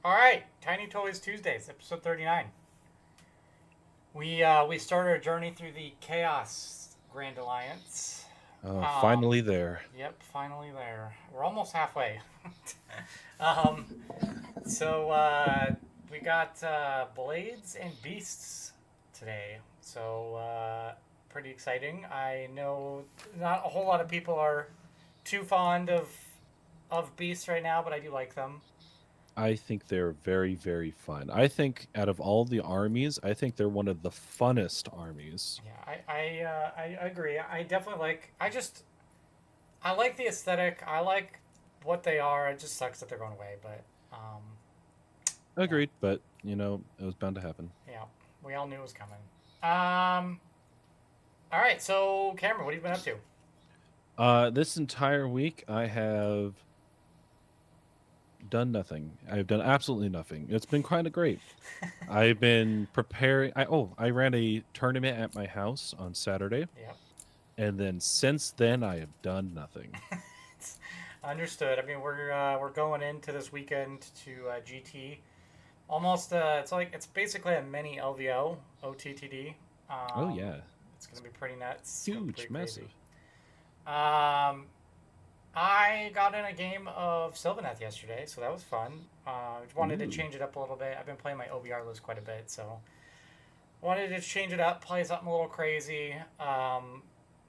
All right, Tiny Toys Tuesdays, episode 39. We started our journey through the Chaos Grand Alliance. Finally there. Yep, finally there. We're almost halfway. um, so we got Blades and Beasts today. So pretty exciting. I know not a whole lot of people are too fond of Beasts right now, but I do like them. I think they're very, very fun. I think out of all the armies, I think they're one of the funnest armies. Yeah, I agree. I definitely like. I like the aesthetic. I like what they are. It just sucks that they're going away, but yeah, Agreed, but it was bound to happen. yeah, we all knew it was coming. Um, all right. So Cameron, what have you been up to? This entire week, I have done nothing. I've done absolutely nothing. It's been kind of great. I've been preparing. I ran a tournament at my house on Saturday, Yep. and then since then, I have done nothing. Understood. I mean, we're going into this weekend to GT. Almost. It's basically a mini LVO OTTD. Oh yeah, It's gonna be pretty nuts. It's gonna be huge, pretty crazy. massive. Um, I got in a game of Sylvaneth yesterday, so that was fun. Just wanted to Ooh, change it up a little bit. I've been playing my OBR list quite a bit, so wanted to change it up, play something a little crazy.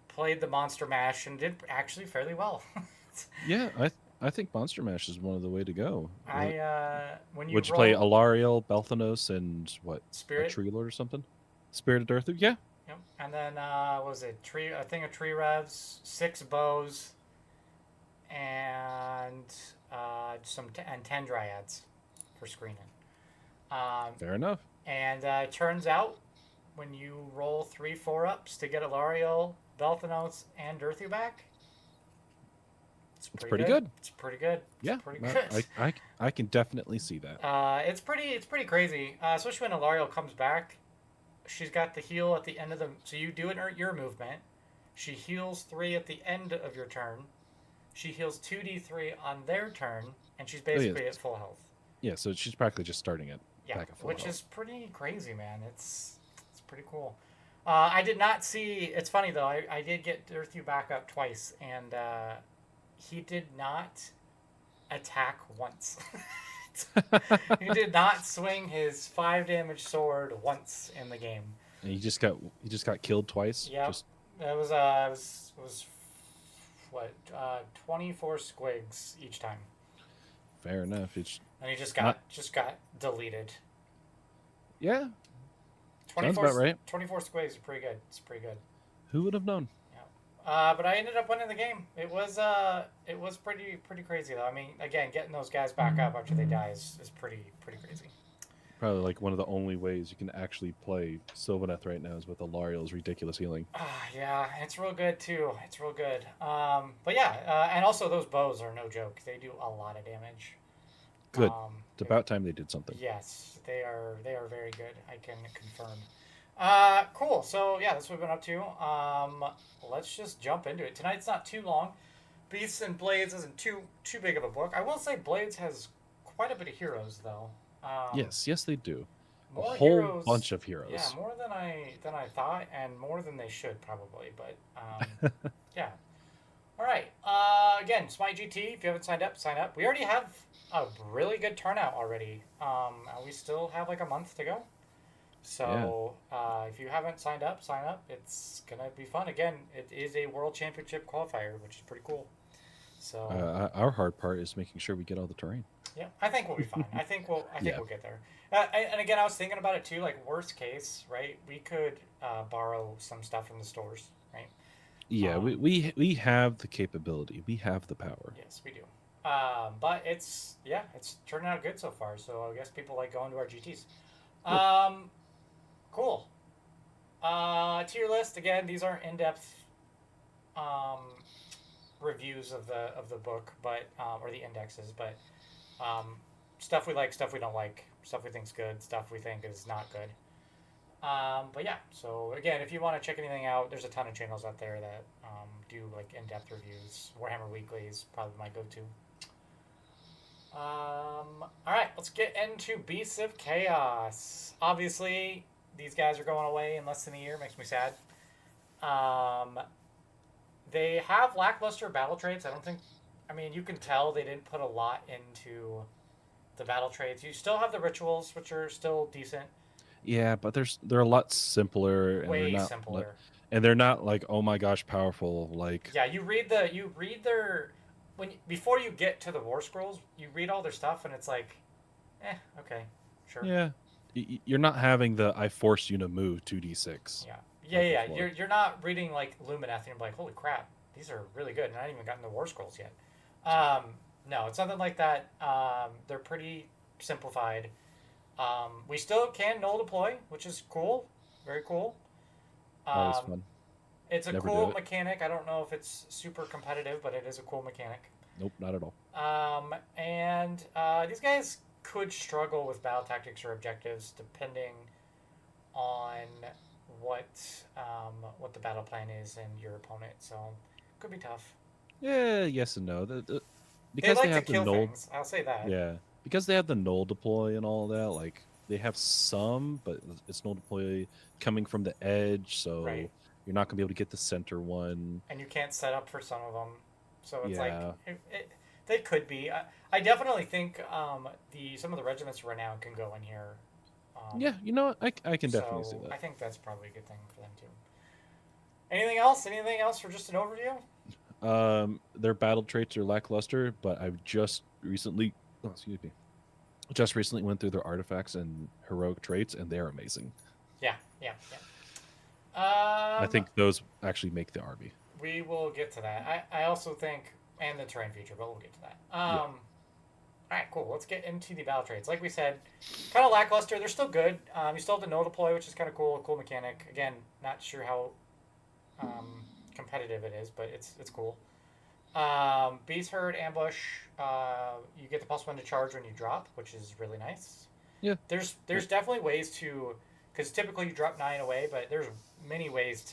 Played the Monster Mash and did actually fairly well. yeah. I think Monster Mash is one of the way to go. When you Would you play roll Alariel, Belthanos, and what? A Spirit, Tree Lord or something? Spirited Earth? Yeah. yep, and then what was it tree? A thing of tree revs, six bows, and and 10 dryads for screening. Um, Fair enough. and it turns out when you roll three 4-ups to get Alariel, Belthanos, and Earthu back, it's It's pretty pretty good. good. It's pretty good. It's Yeah. pretty No, good. I can definitely see that. It's pretty crazy, especially when Alariel comes back. She's got the heal at the end of the. So you do it in your movement. She heals 3 at the end of your turn. She heals 2d3 on their turn, and she's Oh yes. basically at full health. Yeah, so she's practically just starting it Yeah, back at full which health. is pretty crazy, man. It's pretty cool. I did not see. It's funny though. I did get Earthu back up twice, and he did not attack once. He did not swing his 5 damage sword once in the game. And he just got killed twice. Yep, Just it was what 24 squigs each time, fair enough. It's and he just not. got deleted. Yeah, sounds 24, about right. 24 squigs are pretty good. It's pretty good. Who would have known? Yeah. But I ended up winning the game. It was pretty crazy though. I mean, again, getting those guys back up after they die is pretty crazy. Probably like one of the only ways you can actually play Sylvaneth right now is with Alariel's ridiculous healing. Yeah, it's real good too. It's real good. But yeah, and also those bows are no joke. They do a lot of damage. Good. Um, It's about time they did something. yes, they are very good. I can confirm. Cool. So yeah, that's what we've been up to. Let's just jump into it. Tonight's not too long. Beasts and Blades isn't too big of a book. I will say Blades has quite a bit of heroes though. Um, Yes, they do. A More whole heroes. bunch of Yeah, heroes. more than I thought, and more than they should probably. But yeah. All right. Again, Smite GT. If you haven't signed up, sign up. We already have a really good turnout already. And we still have like a month to go. Yeah. So if you haven't signed up, sign up. It's gonna be fun. Again, it is a World Championship qualifier, which is pretty cool. So Our hard part is making sure we get all the terrain. yeah, I think we'll be fine. I think Yeah. we'll get there. And again, I was thinking about it too. Like worst case, right? We could borrow some stuff from the stores, right? Yeah, we, Um, we we have the capability. We have the power. yes, we do. But it's turning out good so far. So I guess people like going to our GTS. Good. Um, cool. Tier list again. These aren't in depth um, reviews of the book, but or the indexes, but um, stuff we like, stuff we don't like, stuff we think's good, stuff we think is not good. But yeah, so again, if you want to check anything out, there's a ton of channels out there that do like in-depth reviews. Warhammer Weekly is probably my go-to. All right, let's get into Beasts of Chaos. Obviously, these guys are going away in less than a year. Makes me sad. Um, they have lackluster battle trades. I don't think. I mean, you can tell they didn't put a lot into the battle trades. You still have the rituals, which are still decent. Yeah, but they're a lot simpler, and Way simpler. they're not like, oh my gosh, powerful. Like, Yeah, you read their before you get to the War Scrolls, you read all their stuff, and it's like, okay, sure. yeah, you're not having the I force you to move 2d6 Yeah, yeah, like yeah. before. You're not reading like Lumineth, and you're like, holy crap, these are really good, and I haven't even gotten the War Scrolls yet. Um, no, it's nothing like that. They're pretty simplified. We still can null deploy, which is cool, very cool. Always Um, fun. it's a Never do cool it. mechanic. I don't know if it's super competitive, but it is a cool mechanic. Nope, not at all. And these guys could struggle with battle tactics or objectives depending on what what the battle plan is and your opponent. So could be tough. Yeah, yes and no. They Because they like to have the kill null. things. I'll say that. Yeah, because they have the null deploy and all that. Like, they have some, but it's null deploy coming from the edge, Right. so you're not gonna be able to get the center one. And you can't set up for some of them. So it's like Yeah, they could be. I definitely think the some of the regiments Renown can go in here. Um, yeah. You know what? I can definitely see so that. I think that's probably a good thing for them too. Anything else? Anything else for just an overview? Their battle traits are lackluster, but I've just recently, oh, excuse me, just recently went through their artifacts and heroic traits, and they're amazing. Yeah, yeah, yeah. I think those actually make the army. We will get to that. I also think, and the terrain feature, but we'll get to that. Yeah, All right, cool. Let's get into the battle trades. Like we said, kind of lackluster. They're still good. You still have the no deploy, which is kind of cool. A cool mechanic. Again, not sure how competitive it is, but it's cool. Beast herd ambush. You get the +1 to charge when you drop, which is really nice. yeah, There's definitely ways to, because typically you drop 9 away, but there's many ways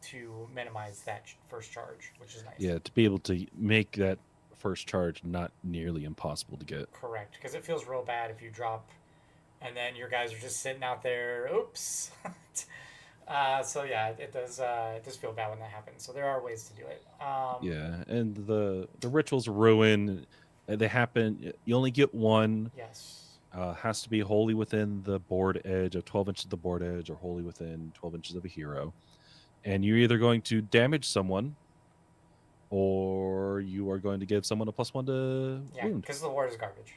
to minimize that first charge, which is nice. yeah. To be able to make that first charge not nearly impossible to get. Correct, because it feels real bad if you drop and then your guys are just sitting out there. Oops. So yeah, it does feel bad when that happens. So there are ways to do it. Yeah, and the rituals ruin. They happen. You only get one. Yes. Has to be wholly within the board edge of 12 inches of the board edge, or wholly within 12 inches of a hero. And you're either going to damage someone, or you are going to give someone a +1 to Yeah, wound, because the ward is garbage.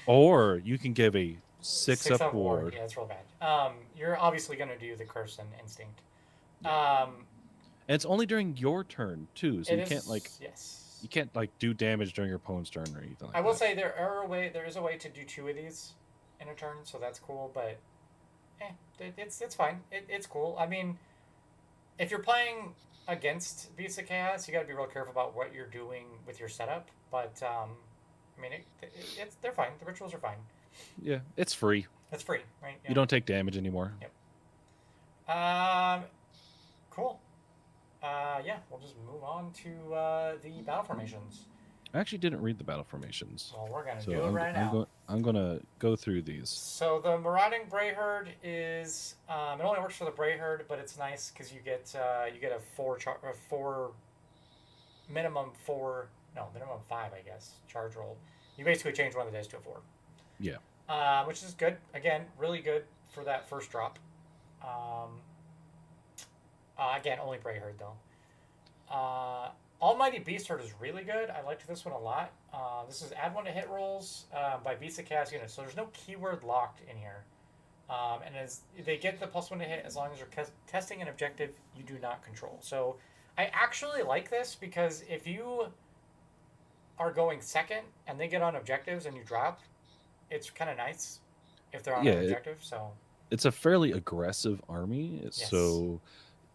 or you can give a 6 up 6 up ward. ward. Yeah, it's real bad. You're obviously gonna do the curse and instinct. Yeah. Um, And it's only during your turn too, so it you can't like is yes. you can't like do damage during your opponent's turn or anything I like will that. say there is a way to do 2 of these in a turn, so that's cool. But it's fine. It's cool. I mean, if you're playing against Beasts of Chaos, you got to be real careful about what you're doing with your setup. But I mean, it's they're fine. The rituals are fine. Yeah, it's free. It's free, right? You don't take damage anymore. Yep. Cool. Yeah, we'll just move on to the battle formations. I actually didn't read the battle formations, Well, we're gonna so do it right now. I'm gonna go through these. So the marauding Bray Herd is it only works for the Bray Herd, but it's nice because you get a four minimum minimum 5, I guess, charge roll. You basically change one of the dice to a 4. Yeah, Which is good. Again, really good for that first drop. Um, again, only Bray Herd though. Almighty Beast Herd is really good. I liked this one a lot. This is add 1 to hit rolls by Beast of Chaos units, so there's no keyword locked in here. And as they get the +1 to hit as long as you're testing an objective you do not control. So I actually like this because if you are going second and they get on objectives and you drop, it's kind of nice if they're on yeah. an objective. So It's a fairly aggressive army, yes, so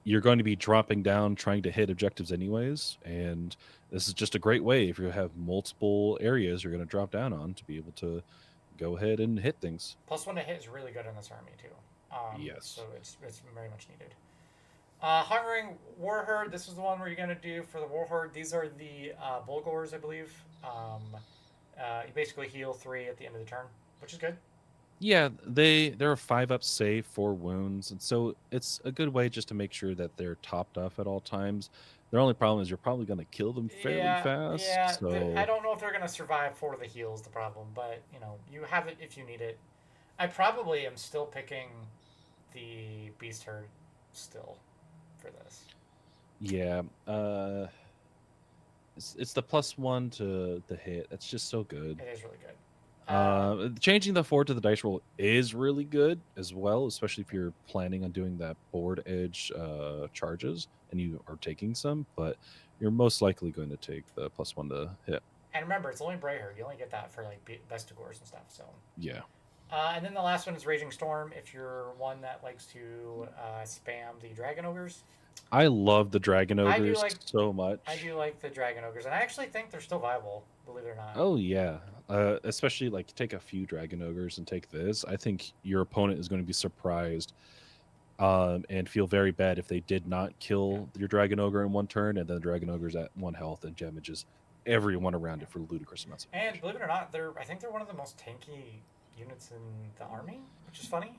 you're going to be dropping down trying to hit objectives anyways, and this is just a great way if you have multiple areas you're going to drop down on to be able to go ahead and hit things. +1 to hit is really good in this army too. Yes. So it's very much needed. Hungering Warherd. This is the one where you're going to do for the Warherd. These are the Bulgors, I believe. You basically heal 3 at the end of the turn, which is good. Yeah, they're a 5-up save, 4 wounds, and so it's a good way just to make sure that they're topped off at all times. Their only problem is you're probably going to kill them fairly Yeah, fast. yeah. I So don't know if they're gonna survive for the heals. The problem, but you have it if you need it. I probably am still picking the beast herd still for this. yeah, it's the +1 to the hit. That's just so good. It is really good. Changing the 4 to the dice roll is really good as well, especially if you're planning on doing that board edge charges and you are taking some, but you're most likely going to take the +1 to hit. And remember, it's only Brayherd. You only get that for like Bestigors and stuff. So. Yeah. And then the last one is Raging Storm. If you're one that likes to spam the Dragon Ogres, I love the Dragon I Ogres do like so much. I do like the Dragon Ogres, and I actually think they're still viable, believe it or not. Oh yeah, especially like take a few Dragon Ogres and take this. I think your opponent is going to be surprised and feel very bad if they did not kill your Dragon Ogre in one turn, and then the Dragon Ogre's at 1 health and damages everyone around it for ludicrous amounts of damage. And believe it or not, I think they're one of the most tanky units in the army, which is funny.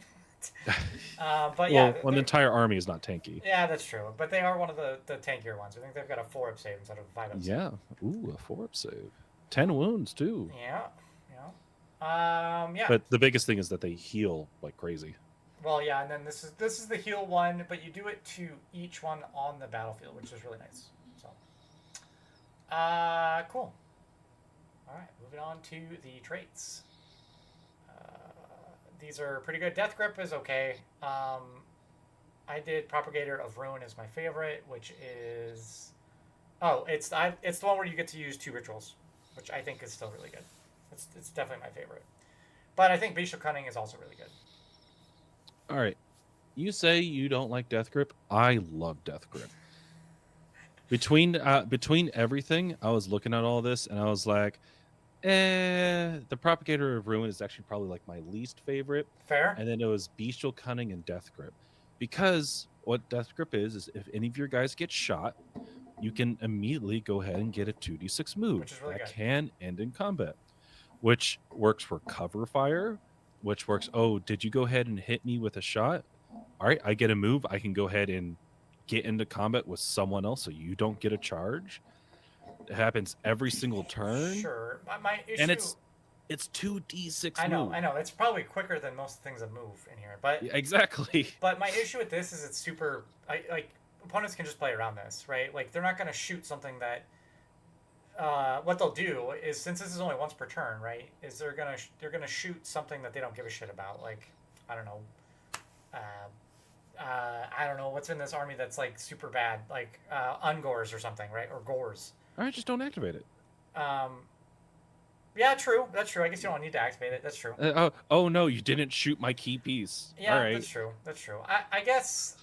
But yeah, well, an entire army is not tanky. Yeah, that's true. But they are one of the tankier ones. I think they've got a 4-up save instead of a 5-up save. Yeah. Ooh, a 4-up save. 10 wounds too. Yeah. Yeah. But the biggest thing is that they heal like crazy. Well, yeah, and then this is the heal one, but you do it to each one on the battlefield, which is really nice. So, cool. All right, moving on to the traits. These are pretty good. Death Grip is okay. I did Propagator of Ruin as my favorite, which is it's the one where you get to use 2 rituals, which I think is still really good. It's definitely my favorite. But I think Bestial Cunning is also really good. All right. You say you don't like Death Grip. I love Death Grip. Between everything, I was looking at all this and I was like, the Propagator of Ruin is actually probably like my least favorite. Fair. And then it was Bestial Cunning and Death Grip. Because what Death Grip is if any of your guys get shot, you can immediately go ahead and get a 2d6 move. Which is really good. Can end in combat. Which works for cover fire, which works, did you go ahead and hit me with a shot? All right, I get a move. I can go ahead and get into combat with someone else so you don't get a charge. It happens every single turn. Sure. My issue... And it's 2d6 I know. It's probably quicker than most things that move in here. But yeah, exactly. But my issue with this is it's super... opponents can just play around this, right? Like, they're not going to shoot something that... what they'll do is, since this is only once per turn, right, is they're gonna shoot something that they don't give a shit about. Like, I don't know, what's in this army that's like super bad, like Ungors or something, right, or Gores. All right, just don't activate it. Yeah, true. That's true. I guess you don't need to activate it. That's true. Oh no, you didn't shoot my key piece. Yeah, all right. That's true. I guess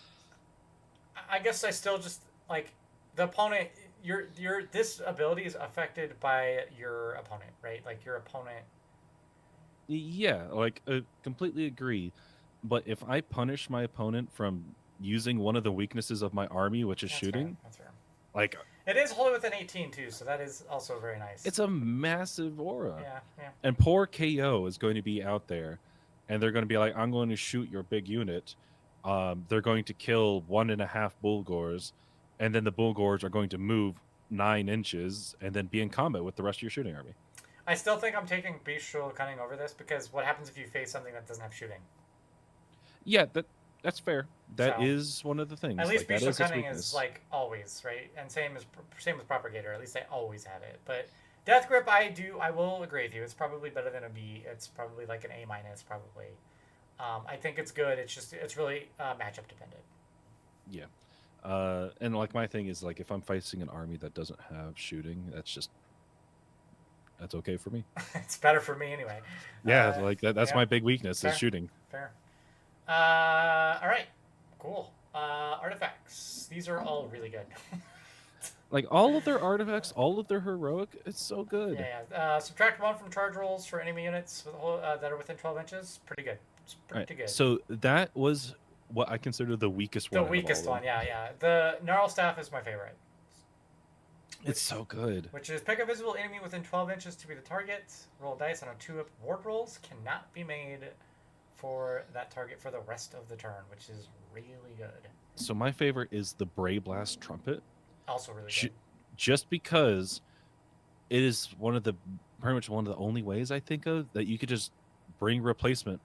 I still just like the opponent. This ability is affected by your opponent, right? Like your opponent. Yeah, like completely agree. But if I punish my opponent from using one of the weaknesses of my army, which is shooting, that's fair. Like it is wholly within 18 too, so that is also very nice. It's a massive aura. Yeah. And poor KO is going to be out there, and they're going to be like, "I'm going to shoot your big unit." They're going to kill 1.5 Bulgors, and then the Bulgors are going to move 9 inches and then be in combat with the rest of your shooting army. I still think I'm taking Bestial Cunning over this, because what happens if you face something that doesn't have shooting? Yeah, that's fair. That is one of the things. At least like, Bestial Cunning is like always, right? And same with Propagator. At least I always have it. But Death Grip, I will agree with you. It's probably better than a B. It's probably like an A minus, probably. I think it's good. It's really matchup dependent. Yeah. And like my thing is like if I'm facing an army that doesn't have shooting, that's okay for me. It's better for me anyway. Yeah, like that's my big weakness is shooting. Fair. All right. Cool. Artifacts. These are all really good. Like all of their artifacts, all of their heroic, it's so good. Yeah. Subtract 1 from charge rolls for enemy units that are within 12 inches. Pretty good. It's pretty good. So that was what I consider the weakest one. The weakest one, yeah. The Gnarl Staff is my favorite. It's so good. Which is pick a visible enemy within 12 inches to be the target. Roll dice on a 2-up ward rolls. Cannot be made for that target for the rest of the turn, which is really good. So my favorite is the Bray Blast Trumpet. Also really good. Just because it is pretty much one of the only ways I think of that you could just bring replacement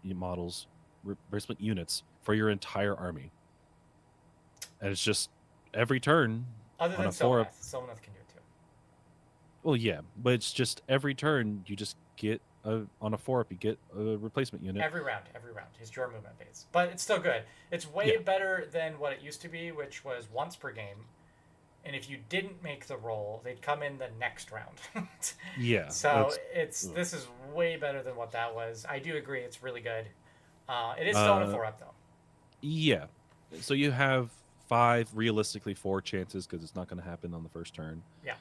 units for your entire army. And it's just every turn. Other than Sylvaneth. Sylvaneth can do it too. Well, yeah, but it's just every turn you just get on a 4-up, you get a replacement unit. Every round. It's your movement phase. But it's still good. It's way better than what it used to be, which was once per game. And if you didn't make the roll, they'd come in the next round. Yeah. So this is way better than what that was. I do agree. It's really good. It is still on a 4-up, though. Yeah. So you have realistically 4 chances because it's not going to happen on the first turn. Yeah.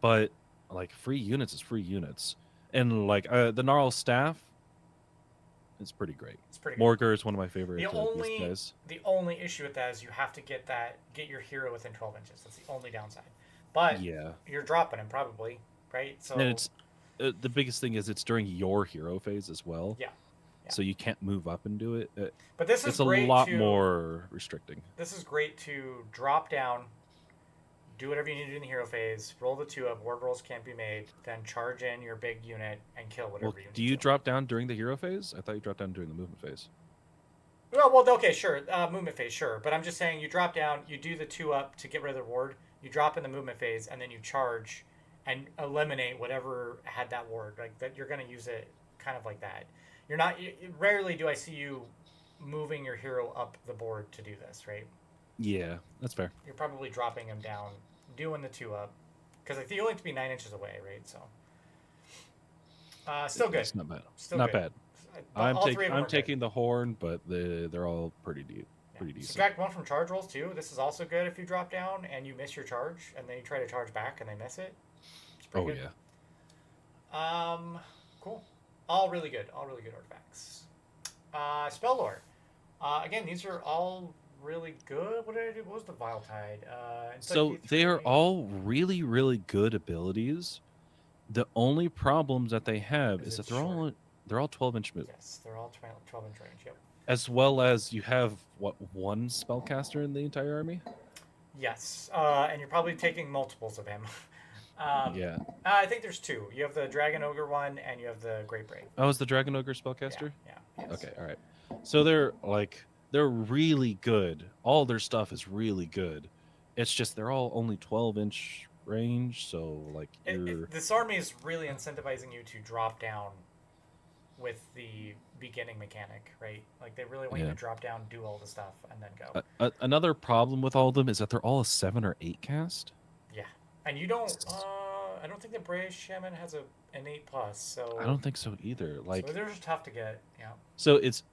But like free units is free units, and like the Gnarl Staff, it's pretty great. It's pretty good. Morgar is one of my favorite guys. The only issue with that is you have to get your hero within 12 inches. That's the only downside. But yeah, you're dropping him probably, right? So and it's the biggest thing is it's during your hero phase as well. Yeah. So you can't move up and do it. But this is a lot more restricting. This is great to drop down, do whatever you need to do in the hero phase, roll the 2-up, ward rolls can't be made, then charge in your big unit and kill whatever you need. Do you drop down during the hero phase? I thought you dropped down during the movement phase. Well, okay, sure. Movement phase, sure. But I'm just saying you drop down, you do the 2-up to get rid of the ward, you drop in the movement phase, and then you charge and eliminate whatever had that ward. Like that, you're going to use it kind of like that. You're not. Rarely do I see you moving your hero up the board to do this, right? Yeah, that's fair. You're probably dropping him down, doing the 2-up, because like you only have to be 9 inches away, right? So, still good. It's not bad. Still not good. bad. I'm taking the Horn, but they're all pretty deep. Yeah. Pretty decent. Subtract 1 from charge rolls too. This is also good if you drop down and you miss your charge, and then you try to charge back and they miss it. It's pretty good. Yeah. Cool. All really good artifacts. Spell lore. Again, these are all really good. What did I do? What was the Vile Tide? So they are all really, really good abilities. The only problems that they have is that they're all 12-inch move. Yes, they're all 12-inch range. Yep. As well as you have one spellcaster in the entire army. Yes, and you're probably taking multiples of him. Yeah. I think there's 2. You have the Dragon Ogre one, and you have the Great Brave. Oh, is the Dragon Ogre spellcaster? Yeah. Yes. Okay, all right. So they're really good. All their stuff is really good. It's just they're all only 12-inch range, so like this army is really incentivizing you to drop down with the beginning mechanic, right? Like they really want you to drop down, do all the stuff, and then go. Another problem with all of them is that they're all a 7 or 8 cast. Yeah. And you don't. I don't think the Brave Shaman has an 8+. So I don't think so either. Like, so they're just tough to get. Yeah. So it's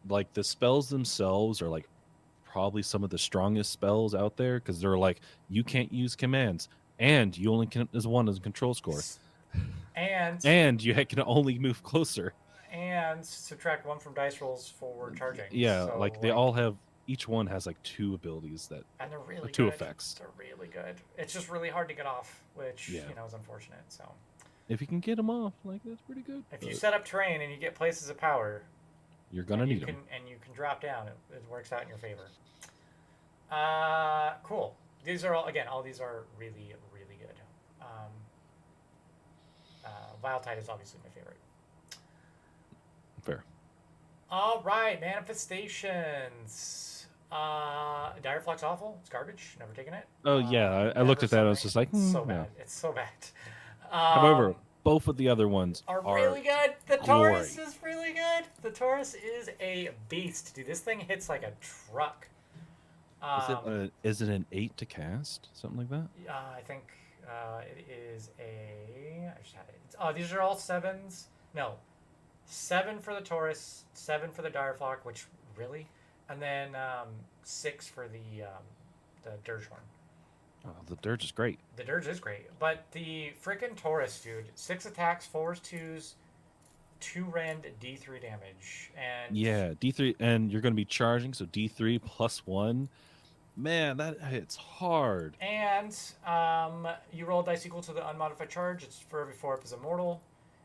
like the spells themselves are like probably some of the strongest spells out there because they're like you can't use commands and you only can as one as a control score, and you can only move closer and subtract 1 from dice rolls for charging. Yeah, so, like they all have. Each one has like 2 abilities and they're really 2 good. effects. They're really good. It's just really hard to get off, which is unfortunate. So if you can get them off, like that's pretty good. If you set up terrain and you get places of power, you're gonna need them, and you can drop down. It works out in your favor. Cool. These are all these are really, really good. Vile Tide is obviously my favorite. Fair. All right, Manifestations. Direflock's awful. It's garbage. Never taken it. Oh yeah, I looked at that. I was just like, it's so bad. It's so bad. However, both of the other ones are really good. The Taurus is really good. The Taurus is a beast, dude. This thing hits like a truck. Is it an 8 to cast? Something like that? I think it is a. I just had it. These are all 7s. No, 7 for the Taurus, 7 for the Direflock, which really, and then 6 for the Dirge Horn. Oh, the Dirge is great. The Dirge is great, but the freaking Taurus, dude, 6 attacks, 4s, 2s, 2 rend, D3 damage, and D3, and you're going to be charging, so D3 plus 1. Man, that hits hard. And you roll dice equal to the unmodified charge. It's for every 4 up is immortal.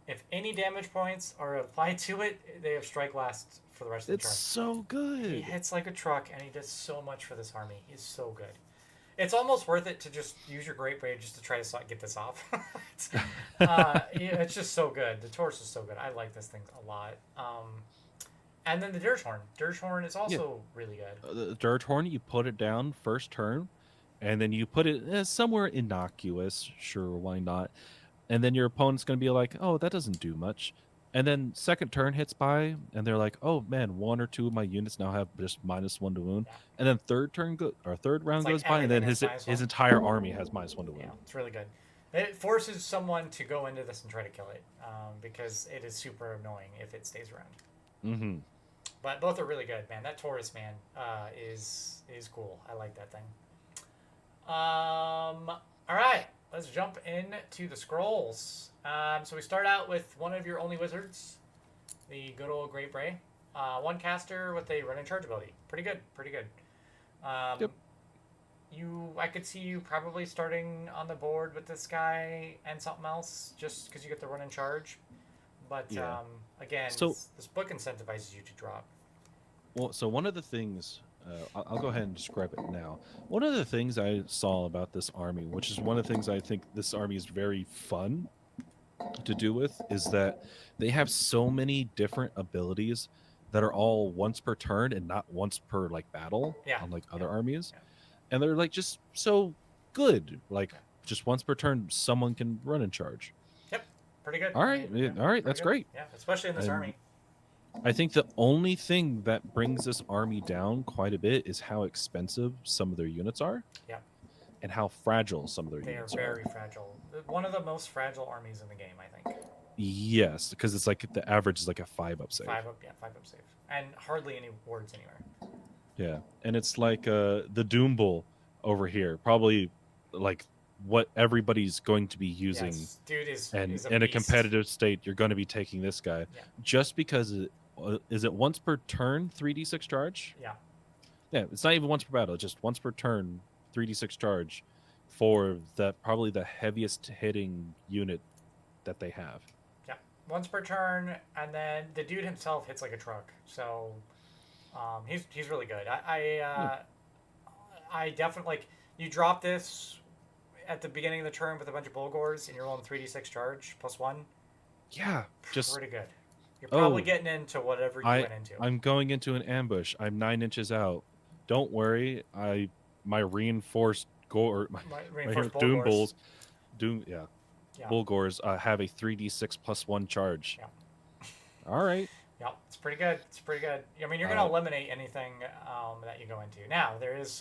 If any damage points are applied to it, they have strike last for the rest of the It's turn. so He good. hits like a truck, and he does so much for this army. He's so good. It's almost worth it to just use your Great Braid just to try to get this off. It's just so good. The Taurus is so good. I like this thing a lot. And then the Dirge Horn. Dirge Horn is also really good. The Dirge Horn, you put it down first turn, and then you put it somewhere innocuous. Sure, why not? And then your opponent's going to be like, oh, that doesn't do much. And then second turn hits by, and they're like, oh man, 1 or 2 of my units now have just -1 to wound. Yeah. And then third round like goes by, and then everything his has -1. entire army has -1 to wound. Yeah, it's really good. It forces someone to go into this and try to kill it because it is super annoying if it stays around. Mm-hmm. But both are really good, man. That Taurus, man, is cool. I like that thing. All right, let's jump into the scrolls. So we start out with one of your only wizards, the good old Great Bray. One caster with a run and charge ability. Pretty good, pretty good. Yep. I could see you probably starting on the board with this guy and something else, just because you get the run and charge. But Yeah. again, So- this book incentivizes you to drop. Well, so one of the things, I'll go ahead and describe it now. One of the things I saw about this army, which is one of the things I think this army is very fun to do with, is that they have so many different abilities that are all once per turn and not once per like battle, Yeah. unlike other armies. Yeah. And they're like just so good. Like Yeah. just once per turn, someone can run in charge. Pretty good. All right, all right, pretty that's good. great. Yeah, especially in this And army. I think the only thing that brings this army down quite a bit is how expensive some of their units are. Yeah. And how fragile some of their They are units very fragile. One of the most fragile armies in the game, I think. Yes, because it's like the average is like a 5-up save. 5 up save, and hardly any wards anywhere. Yeah, and it's like the Doom Bull over here, probably like what everybody's going to be using. Yes, dude is And is a in a beast. competitive state, you're going to be taking this guy Yeah. just because is it once per turn 3d6 charge? Yeah. Yeah, it's not even once per battle; it's just once per turn 3d6 charge for probably the heaviest hitting unit that they have. Yeah, once per turn, and then the dude himself hits like a truck. So he's really good. I definitely like you drop this at the beginning of the turn with a bunch of Bulgors and you're rolling 3d6 charge +1. Yeah, just Pretty good. You're probably Oh, getting into whatever you went into. I'm going into an ambush. I'm 9 inches out. Don't worry. My reinforced my Reinforced Doom Bulgors. Bulls, Yeah. Bulgors have a 3d6 +1 charge. Yeah. All right. Yeah, it's pretty good. It's pretty good. I mean, you're going to eliminate anything that you go into. Now, there's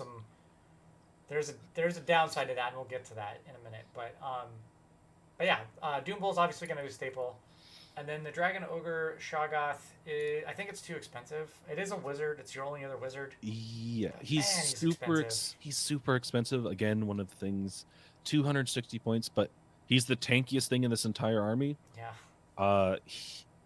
a downside to that, and we'll get to that in a minute. But yeah, Doom Bull's obviously going to be a staple. And then the Dragon Ogre Shoggoth, I think it's too expensive. It is a wizard. It's your only other wizard. Yeah, Man, he's super expensive. Again, one of the things, 260 points, but he's the tankiest thing in this entire army. Yeah.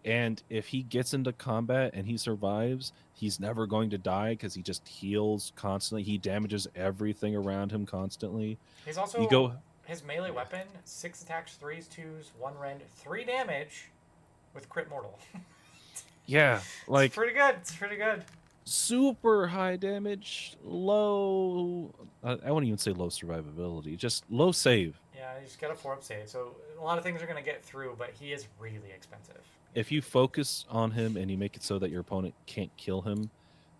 And if he gets into combat and he survives, he's never going to die because he just heals constantly. He damages everything around him constantly. He's also his melee weapon: 6 attacks, 3s, 2s, 1 rend, 3 damage, with crit mortal. Yeah, like it's pretty good. It's pretty good. super high damage, low. I wouldn't even say low survivability, just low save. Yeah, he's got a 4-up save, so a lot of things are going to get through, but he is really expensive. If you focus on him and you make it so that your opponent can't kill him,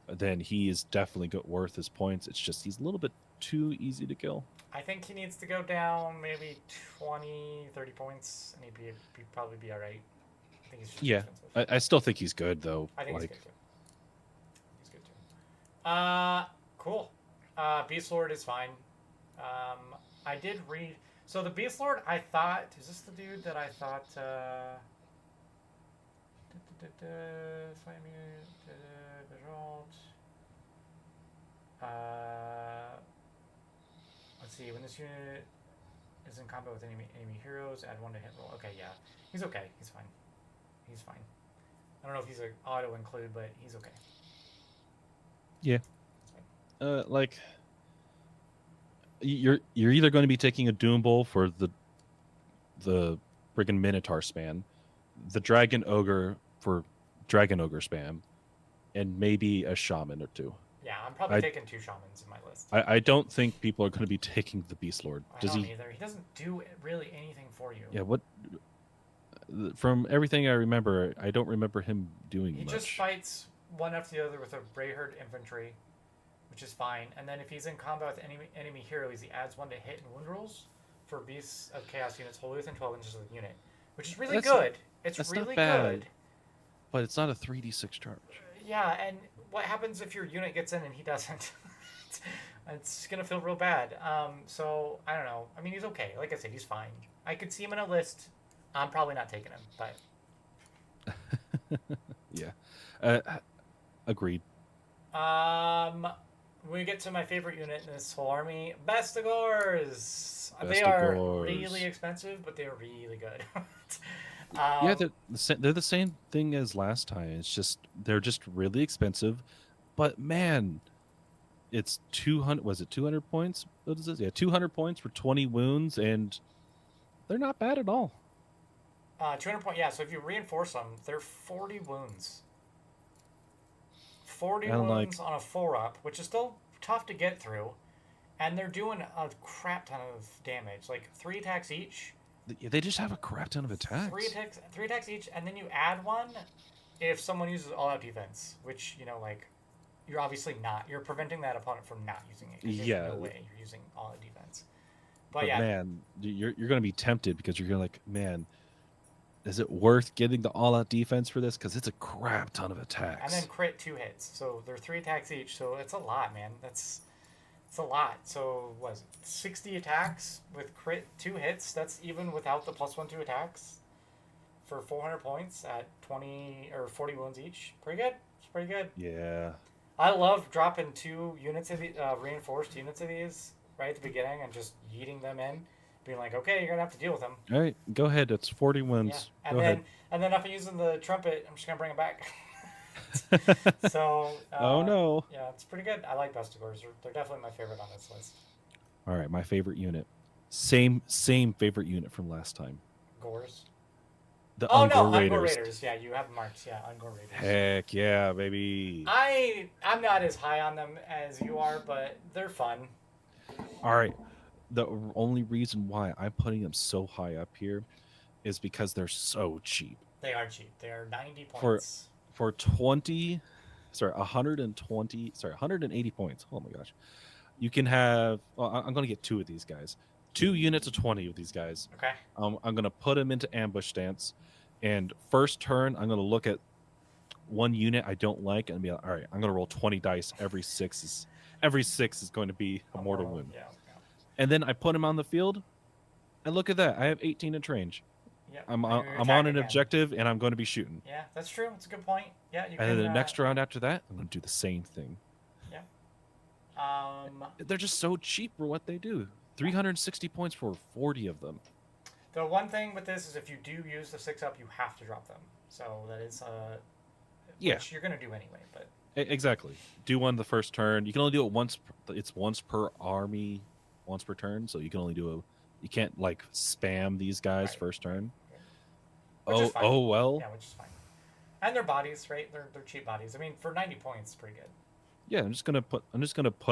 then he is definitely worth his points. It's just he's a little bit too easy to kill. I think he needs to go down maybe 20, 30 points, and he'd probably be all right. I think he's just expensive. I still think he's good though. I think he's good too. He's good too. Cool. Beast Lord is fine. I did read. So the Beast Lord, I thought, is this the dude that I thought? Let's see. When this unit is in combat with enemy heroes, add 1 to hit roll. Okay, yeah, he's okay. He's fine. He's fine. I don't know if he's an auto include, but he's okay. Yeah. Like you're either going to be taking a Doom Bowl for the friggin' Minotaur span, the Dragon Ogre for Dragon Ogre spam, and maybe a Shaman or two. Yeah, I'm probably I taking 2 shamans in my list. I don't think people are going to be taking the Beast Lord. I Does don't he? either. He doesn't do really anything for you. Yeah. What? From everything I remember, I don't remember him doing He just much. fights one after the other with a Brayherd infantry, which is fine. And then if he's in combat with enemy heroes, he adds 1 to hit and wound rolls for Beasts of Chaos units wholly within 12 inches of the unit, which is really That's good. It's that's not really bad, good. but it's not a 3d6 charge. Yeah, and what happens if your unit gets in and he doesn't? It's gonna feel real bad. So I don't know. I mean, he's okay. Like I said, he's fine. I could see him in a list. I'm probably not taking him, but Yeah. Uh, Agreed. when we get to my favorite unit in this whole army, Bestigors. They are really Bestigors. expensive, but they're really good. Yeah, they're the same thing as last time. It's just they're just really expensive, but man, it's 200. Was it 200 points? What is this? Yeah, 200 points for 20 wounds, and they're not bad at all. 200 point. Yeah, so if you reinforce them, they're 40 wounds. 40 And wounds like, on a 4-up, which is still tough to get through. And they're doing a crap ton of damage, like 3 attacks each. they just have a crap ton of Three attacks. attacks, 3 attacks each, and then you add 1 if someone uses all-out defense, which like you're obviously not. You're preventing that opponent from not using it because Yeah, there's no way you're using all-out defense. But but yeah, man, you're going to be tempted because you're like, man, is it worth getting the all-out defense for this? Because it's a crap ton of and attacks. then crit 2 hits, so they're 3 attacks each. So it's a lot, man. It's a lot. So was it 60 attacks with crit 2 hits? That's even without the +1/+2 attacks for 400 points at 20 or 40 wounds each. Pretty good. It's pretty good. Yeah. I love dropping 2 units of the reinforced units of these right at the beginning and just yeeting them in, being like, okay, you're gonna have to deal with them. All right, go ahead. It's 40 Yeah, wins. and Go ahead. then if I'm using the trumpet, I'm just gonna bring them back. So Oh no. yeah, it's pretty good. I like Bestigors. They're definitely my favorite on this list. All right, my favorite unit. Same favorite unit from last time. Gores. The Oh no, Ungor Ungor Raiders. Raiders. Yeah, you have marks. Yeah, Ungor Raiders. Heck yeah, baby. I'm not as high on them as you are, but they're fun. All right. The only reason why I'm putting them so high up here is because they're so cheap. They are cheap. They are 90 For points. for 20, sorry, 120, sorry, 180 points. Oh my gosh. You can have, well, I'm going to get 2 of these guys. 2 units of 20 of these guys. Okay. I'm going to put them into ambush stance. And first turn, I'm going to look at one unit I don't like and be like, all right, I'm going to roll 20 dice. Every 6 is going to be a mortal wound. Yeah. And then I put him on the field. And look at that. I have 18 inch range. Yep. I'm And you're on an attacking objective and I'm going to be shooting. Yeah, that's true. It's a good point. Yeah, you And then can. the next round after that, I'm going to do the same thing. Yeah. They're just so cheap for what they do. 360 points for 40 of them. The one thing with this is if you do use the 6-up, you have to drop them. So that is Yeah. which you're gonna do anyway. But Exactly. Do one the first turn. You can only do it once. It's once per army, once per turn. So you can only do you can't like spam these guys Right. first turn. Which is fine. Oh well. Yeah, which is fine. And their bodies, right? They're cheap bodies. I mean, for 90 points, pretty good. Yeah, I'm just gonna put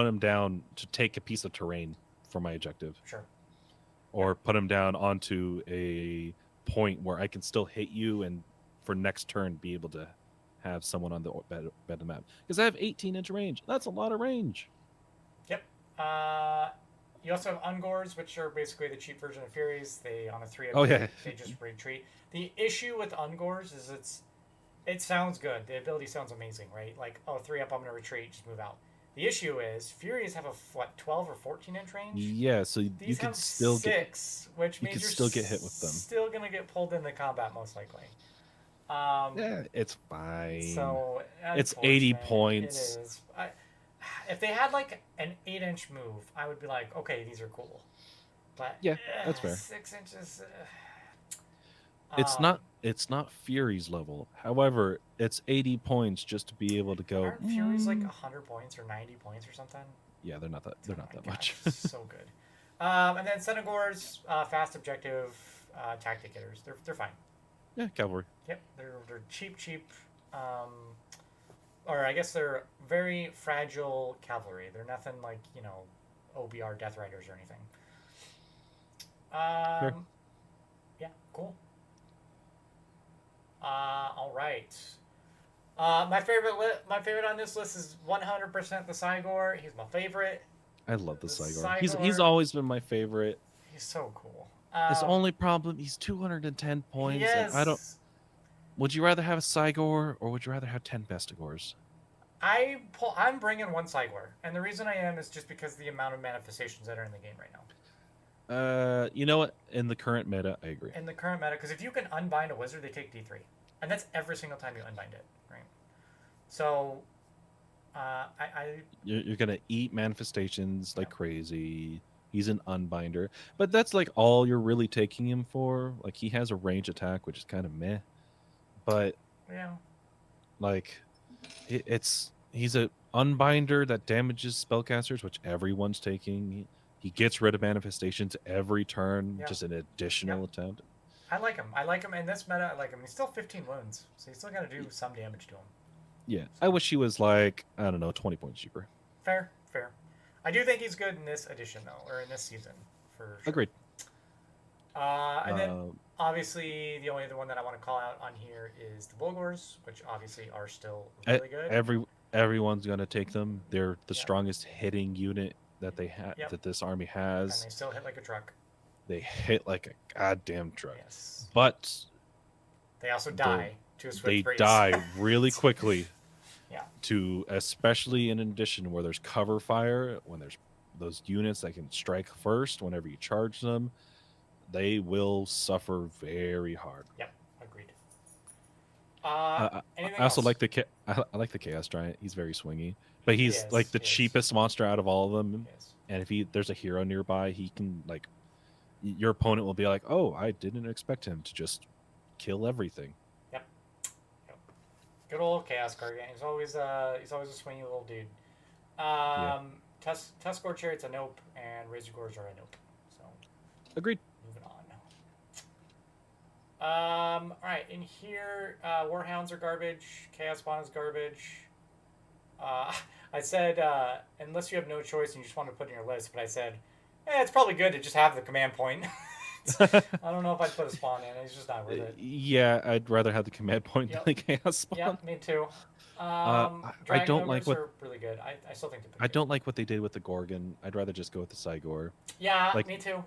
them down to take a piece of terrain for my objective, Sure. or put them down onto a point where I can still hit you, and for next turn be able to have someone on the bed of the map because I have 18 inch range. That's a lot of range. Yep. You also have Ungors, which are basically the cheap version of Furies. They on a 3-up. Oh, yeah. They just retreat. The issue with Ungors is it sounds good. The ability sounds amazing, right? Like, oh, 3-up, I'm gonna retreat, just move out. The issue is Furies have a 12 or 14 inch range. Yeah, so These you have could still 6, which means you're still get hit with them. Still gonna get pulled into combat most likely. Yeah, it's fine. So it's 80 unfortunate, points. It is. If they had like an 8-inch move, I would be like, okay, these are cool. But Yeah, that's fair. 6 inches. It's not Fury's level. However, it's 80 points just to be able to go. Aren't Furies like 100 points or 90 points or something? Yeah, they're not that. They're Oh not my that gosh, much. so good. And then Senegors, fast objective, tactic hitters. They're fine. Yeah, cavalry. Yep, they're cheap. Um, or I guess they're very fragile cavalry. They're nothing like OBR Death Riders or anything. Sure. Yeah, cool. All right. My favorite on this list is 100% the Cygor. He's my favorite. I love the The Cygor. Cygor. He's always been my favorite. He's so cool. His only problem, he's 210 points, He and I don't. is. Would you rather have a Cygor or would you rather have 10 Bestigors? I'm bringing one Cygor, and the reason I am is just because the amount of manifestations that are in the game right now. You know what? In the current meta, I agree. In the current meta, because if you can unbind a wizard, they take D3, and that's every single time you unbind it, right? So, You're gonna eat manifestations like crazy. He's an unbinder, but that's like all you're really taking him for. Like he has a range attack, which is kind of meh, but yeah, like he's a unbinder that damages spellcasters, which everyone's taking. He gets rid of manifestations every turn, Yep. just an additional attempt. I like him. I like him in this meta. I like him. He's still 15 wounds, so he's still got to do some damage to him. Yeah, I wish he was like, I don't know, 20 points cheaper. Fair. I do think he's good in this edition though, or in this season, for sure. Agreed. And then obviously the only other one that I want to call out on here is the Bulgors, which obviously are still really good. Everyone's gonna take them. They're the strongest hitting unit that they have that this army has. And they still hit like a truck. They hit like a goddamn truck. Yes. But they also die to a swift They freeze. die really quickly. Yeah. To especially in addition where there's cover fire, when there's those units that can strike first whenever you charge them, they will suffer very hard. Yep, agreed. I also like I like the Chaos Giant. He's very swingy, but he's like the cheapest monster out of all of them. And if there's a hero nearby, he can like your opponent will be like, "Oh, I didn't expect him to just kill everything." Yep. Good old Chaos Guardian. He's always a swingy little dude. Tuskor Chariot's a nope, and Razorgors are a nope. So agreed. Moving on. All right, in here, Warhounds are garbage. Chaos Spawn is garbage. I said unless you have no choice and you just want to put in your list, but I said, it's probably good to just have the command point. I don't know if I'd put a spawn in. It's just not worth it. Yeah, I'd rather have the command point than the Chaos Spawn. Yeah, me too. I don't like what are really good. I still think they're I don't like what they did with the Gorgon. I'd rather just go with the Cygor. Yeah, like, me too.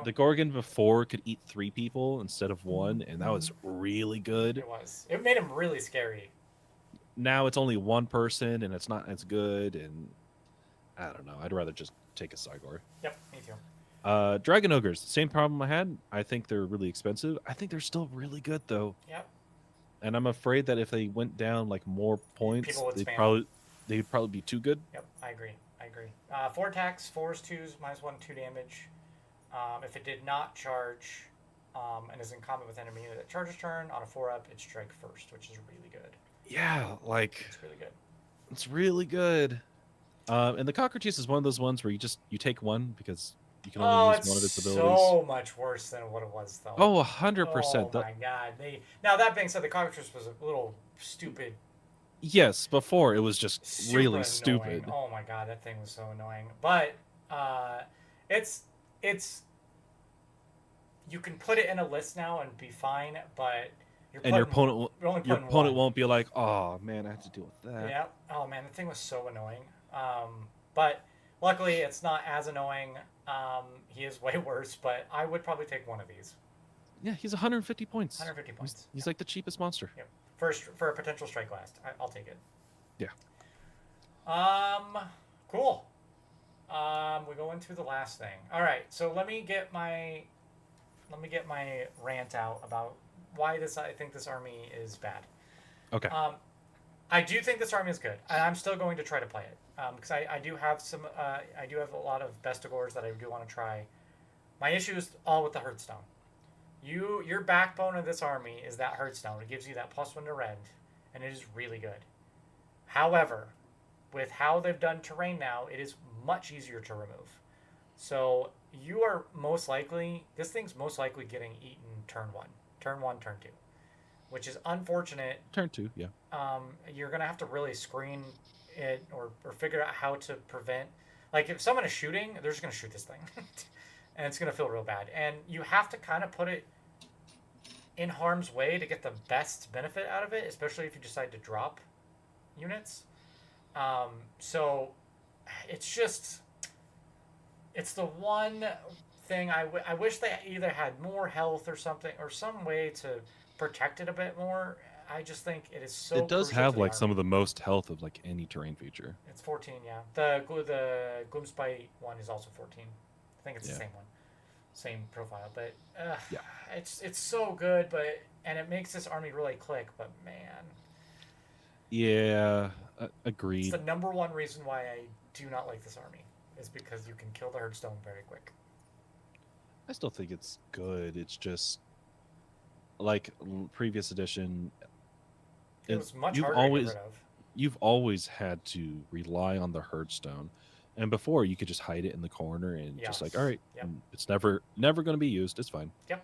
The Gorgon before could eat 3 people instead of 1, and that was really good. It was. It made him really scary. Now it's only 1 person, and it's not as good, and I don't know. I'd rather just take a Cygor. Yep, me too. Dragon Ogres, same problem I had. I think they're really expensive. I think they're still really good, though. Yep. And I'm afraid that if they went down like more points, they'd probably be too good. Yep, I agree. 4 attacks, 4s, 2s, -1, 2 damage. If it did not charge, and is in combat with enemy that charges turn on a 4-up, it strike first, which is really good. Yeah, like it's really good. It's really good. And the Cockroaches is one of those ones where you take one because you can only use one of its abilities. So much worse than what it was, though. Oh, 100%. Oh my god! Now that being said, the Cockroaches was a little stupid. Yes, before it was just really annoying. stupid. Oh my god, that thing was so annoying. But it's you can put it in a list now and be fine, but your opponent won't be like, oh man, I have to deal with that. Yeah. Oh man, the thing was so annoying. But luckily, it's not as annoying. He is way worse, but I would probably take one of these. Yeah, he's 150 points. 150 points. He's like the cheapest monster. Yep. For a potential strike last, I'll take it. Yeah. Cool. We go into the last thing. All right. So let me get my rant out about why I think this army is bad. Okay. I do think this army is good, and I'm still going to try to play it because I do have some. I do have a lot of Bestigors that I do want to try. My issue is all with the Hearthstone. Your backbone of this army is that Hearthstone. It gives you that +1 to rend, and it is really good. However, with how they've done terrain now, it is much easier to remove. So you are most likely, this thing's most likely getting eaten turn one, turn two, which is unfortunate. Turn 2, yeah. You're going to have to really screen it or figure out how to prevent. Like, if someone is shooting, they're just going to shoot this thing. And it's going to feel real bad. And you have to kind of put it in harm's way to get the best benefit out of it, especially if you decide to drop units. So it's just, it's the one thing I wish they either had more health or something, or some way to protect it a bit more. I just think it is so It does crucial have to the like some army. of the most health of like any terrain feature. It's 14, yeah. The Gloomspite one is also 14. I think it's the Yeah. same one, same profile. But Yeah. it's so good, and it makes this army really click. But man, Yeah, it's agreed. the number one reason why I do not like this army is because you can kill the Herdstone very quick. I still think it's good. It's just like previous edition. It was much You've harder to get always rid of. you've always had to rely on the Herdstone, and before you could just hide it in the corner and just like, all right, Yep. it's never going to be used. It's fine. Yep.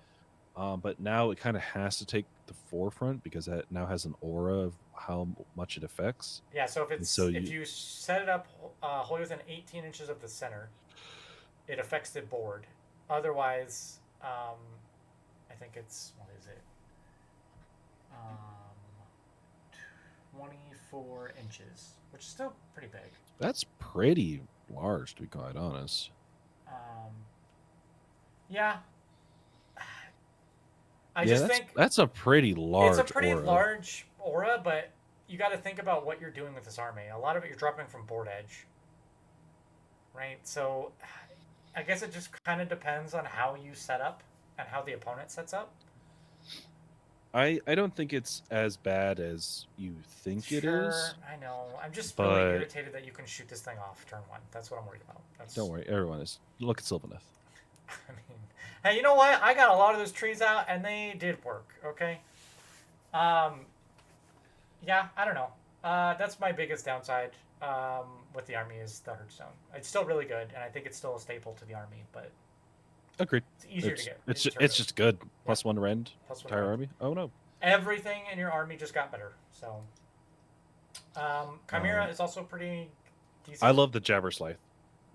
But now it kind of has to take the forefront because it now has an aura of how much it affects. Yeah. So if so if you set it up wholly within 18 inches of the center, it affects the board. Otherwise, I think it's, what is it? 24 inches, which is still pretty big. That's pretty large, to be quite honest. Yeah. I just think that's a pretty large. it's a pretty aura. large aura, but you got to think about what you're doing with this army. A lot of it you're dropping from board edge, right? So I guess it just kind of depends on how you set up and how the opponent sets up. I don't think it's as bad as you think it is. I know. I'm just really irritated that you can shoot this thing off turn one. That's what I'm worried about. Don't worry, everyone is. Look at Sylvaneth. I mean, hey, you know what? I got a lot of those trees out, and they did work. Okay. Yeah, I don't know. That's my biggest downside with the army is the Herdstone. It's still really good, and I think it's still a staple to the army, but agreed. It's easier to get. It's just good. Plus one rend. Plus one entire rend. army. Oh no. Everything in your army just got better. So, Chimera is also pretty decent. I love the Jabberslythe.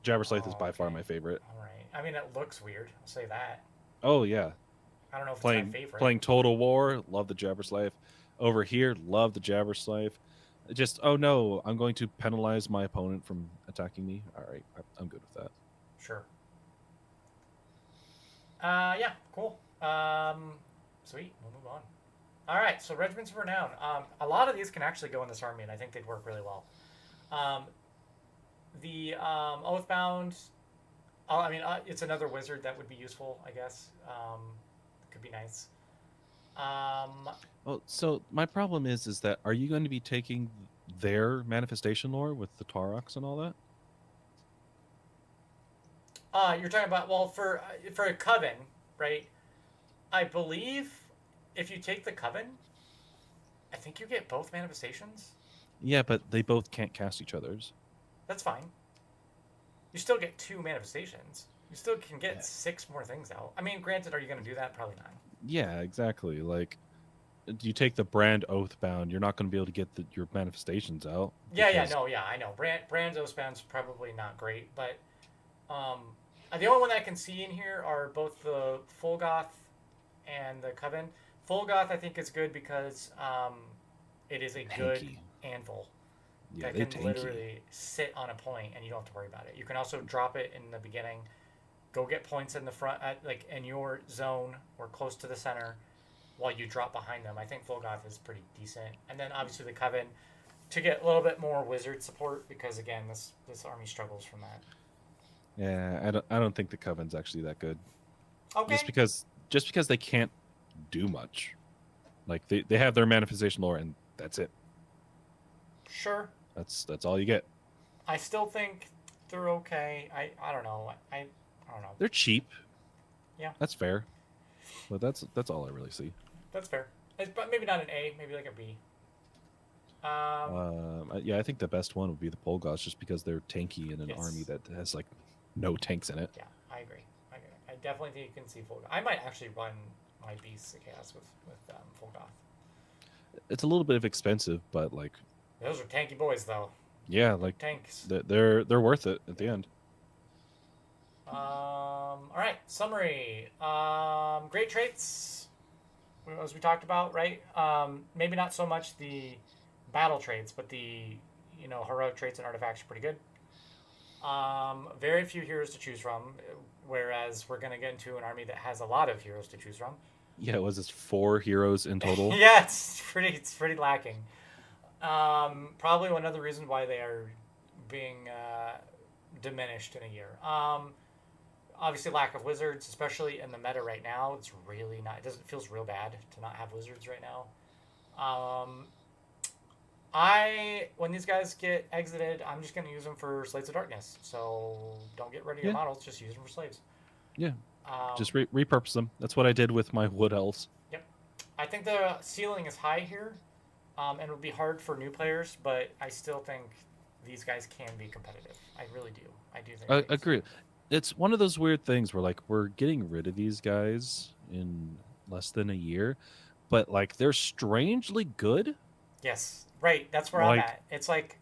Jabberslythe is by far my favorite. All right. I mean, it looks weird. I'll say that. Oh yeah. I don't know if it's my favorite. Playing Total War, love the Jabberslythe. Over here, love the Jabberslythe. Just, oh no, I'm going to penalize my opponent from attacking me. All right, I'm good with that. Sure. Yeah, cool. Sweet. We'll move on. All right, so Regiments of Renown. A lot of these can actually go in this army, and I think they'd work really well. The Oathbound. I mean, it's another wizard that would be useful, I guess. Could be nice. Well, so my problem is that are you going to be taking their manifestation lore with the Taurox and all that? You're talking about, well, for a coven, right? I believe if you take the coven, I think you get both manifestations. Yeah, but they both can't cast each other's. That's fine. You still get 2 manifestations. You still can get 6 more things out. I mean, granted, are you going to do that? Probably not. Yeah, exactly. Like, you take the Brand Oathbound, you're not going to be able to get your manifestations out. I know. Brand's Oathbound's probably not great, but the only one that I can see in here are both the Fulgoth and the Coven. Fulgoth, I think, is good because it is a good anvil that can literally sit on a point and you don't have to worry about it. You can also drop it in the beginning, go get points in the front, like in your zone or close to the center, while you drop behind them. I think Fulgoth is pretty decent, and then obviously the Coven to get a little bit more wizard support because again, this army struggles from that. Yeah, I don't think the Coven's actually that good. Okay. Just because they can't do much. Like they have their manifestation lore and that's it. Sure. That's all you get. I still think they're okay. I don't know. I don't know. They're cheap. Yeah. That's fair. But that's all I really see. That's fair. But maybe not an A, maybe like a B. Yeah, I think the best one would be the Polgoths, just because they're tanky in an army Yes. that has like no tanks in it. Yeah, I agree. I agree. I definitely think you can see full. I might actually run my beasts of chaos with full goth. It's a little bit of expensive, but like, Those are tanky boys, though. yeah, They're like tanks. they're worth it at the Yeah. end. All right. Summary. Great traits, as we talked about, right? Maybe not so much the battle traits, but the heroic traits and artifacts are pretty good. Very few heroes to choose from, whereas we're going to get into an army that has a lot of heroes to choose from. Yeah, it was this 4 heroes in total. Yeah, it's pretty lacking. Probably one of the reasons why they are being diminished in a year. Obviously, lack of wizards, especially in the meta right now. It's really not. It feels real bad to not have wizards right now. When these guys get exited, I'm just going to use them for Slates of Darkness. So don't get rid of your Yeah, models. Just use them for slaves. yeah. Um, Just repurpose them. That's what I did with my wood elves. yep. I think the ceiling is high here, and it would be hard for new players, but I still think these guys can be competitive. I really do. I do think. I agree. It's one of those weird things where like we're getting rid of these guys in less than a year, but like they're strangely good. Yes, right. That's where I'm Like, at. It's like,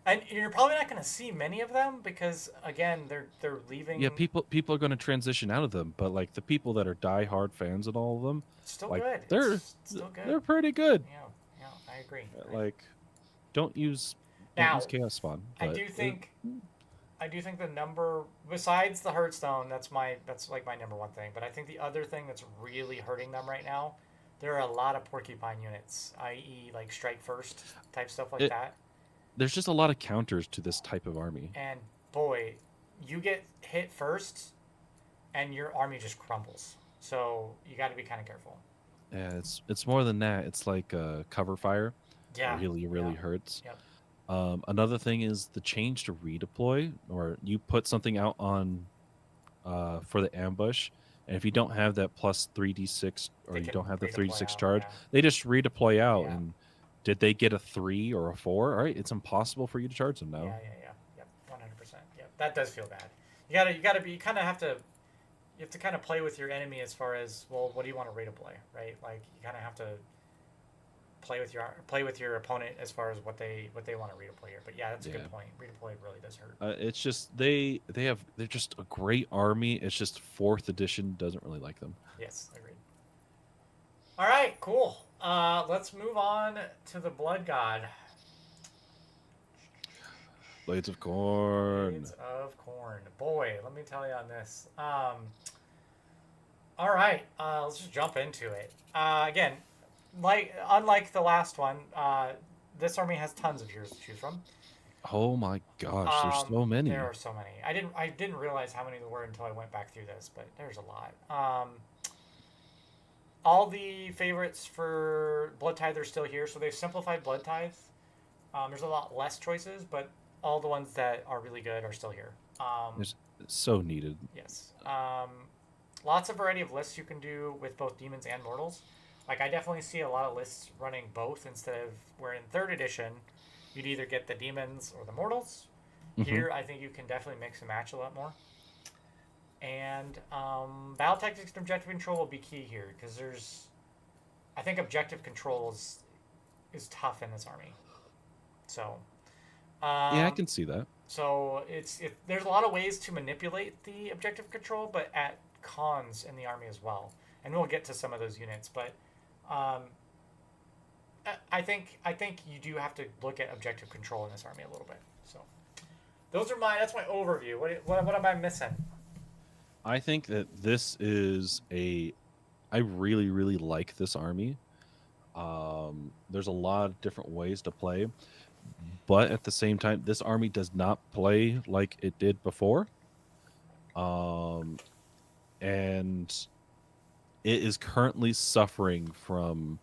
and you're probably not going to see many of them because again, they're leaving. yeah, people are going to transition out of them, but like the people that are diehard fans of all of them, It's still like good. they're It's still good. they're pretty good. Yeah, yeah, I agree. Like, don't use Now, chaos spawn. I But do think the number besides the Hearthstone, that's like my number one thing. But I think the other thing that's really hurting them right now, there are a lot of porcupine units, i.e., like strike first type stuff like that. there's just a lot of counters to this type of army. And boy, you get hit first, and your army just crumbles. So you got to be kind of careful. Yeah, it's more than that. It's like cover fire. Yeah. Really Yeah. hurts. Yep. Another thing is the change to redeploy, or you put something out on for the ambush, and if you don't have that plus 3d6, or They you can don't have the redeploy 3d6 out. charge, Yeah. they just redeploy out. Yeah. And did they get a 3 or a 4? All right, it's impossible for you to charge them now. Yeah. Yep. 100%. Yep. That does feel bad. You kind of have to kind of play with your enemy as far as, well, what do you want to redeploy, right? Like you kind of have to play with your opponent as far as what they want to redeploy here. But yeah, that's a good point. Redeploy really does hurt. It's just they're just a great army. It's just 4th edition doesn't really like them. Yes, agreed. All right, cool. Let's move on to the Blood God. Blades of Khorne. Blades of Khorne. Boy, let me tell you on this. All right, let's just jump into it. Again, unlike the last one, this army has tons of heroes to choose from. Oh my gosh, there's so many. There are so many. I didn't realize how many there were until I went back through this, but there's a lot. All the favorites for Blood Tithe are still here, so they've simplified Blood Tithe. There's a lot less choices, but all the ones that are really good are still here. It's so needed. Yes. Lots of variety of lists you can do with both demons and mortals. Like, I definitely see a lot of lists running both instead of where in 3rd edition you'd either get the demons or the mortals. Here, I think you can definitely mix and match a lot more. And battle tactics and objective control will be key here because I think objective control is tough in this army. So Yeah, I can see that. So there's a lot of ways to manipulate the objective control, but at cons in the army as well. And we'll get to some of those units, but I think you do have to look at objective control in this army a little bit. So that's my overview. What am I missing? I think that this is I really like this army. There's a lot of different ways to play, but at the same time, this army does not play like it did before. And it is currently suffering from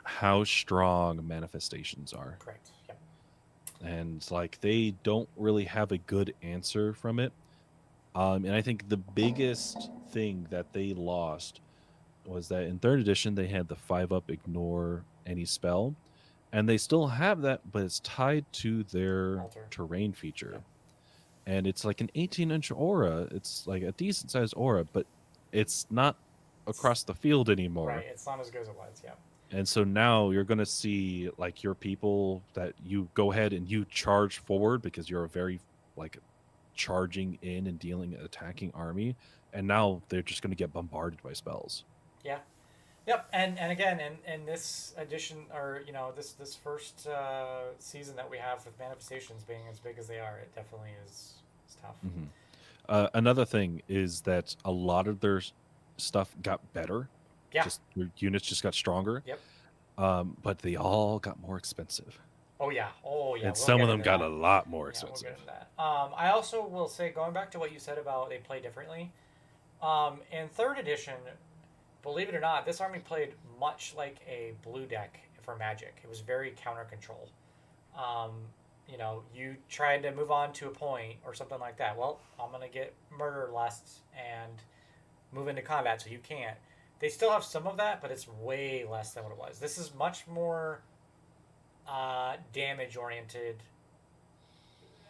how strong manifestations are. Correct. Yep. And like they don't really have a good answer from it. And I think the biggest thing that they lost was that in 3rd edition they had the 5-up ignore any spell, and they still have that, but it's tied to their Altar. terrain feature. Yep. And it's like an 18-inch aura. It's like a decent sized aura, but it's not across the field anymore. Right. It's not as good as it was. Yeah. And so now you're going to see like your people that you go ahead and you charge forward because you're a very like charging in and dealing attacking army, and now they're just going to get bombarded by spells. Yeah. Yep. And again, in this edition, or this first season that we have with manifestations being as big as they are, it definitely is tough. Another thing is that a lot of their stuff got better. Yeah. Just their units just got stronger. Yep. But they all got more expensive. Oh yeah. And some of them got a lot more Yeah, we'll expensive. get into that. I also will say, going back to what you said about they play differently, in third edition, believe it or not, this army played much like a blue deck for Magic. It was very counter control. You tried to move on to a point or something like that. Well, I'm gonna get murder lust and move into combat, so you can't. They still have some of that, but it's way less than what it was. This is much more damage oriented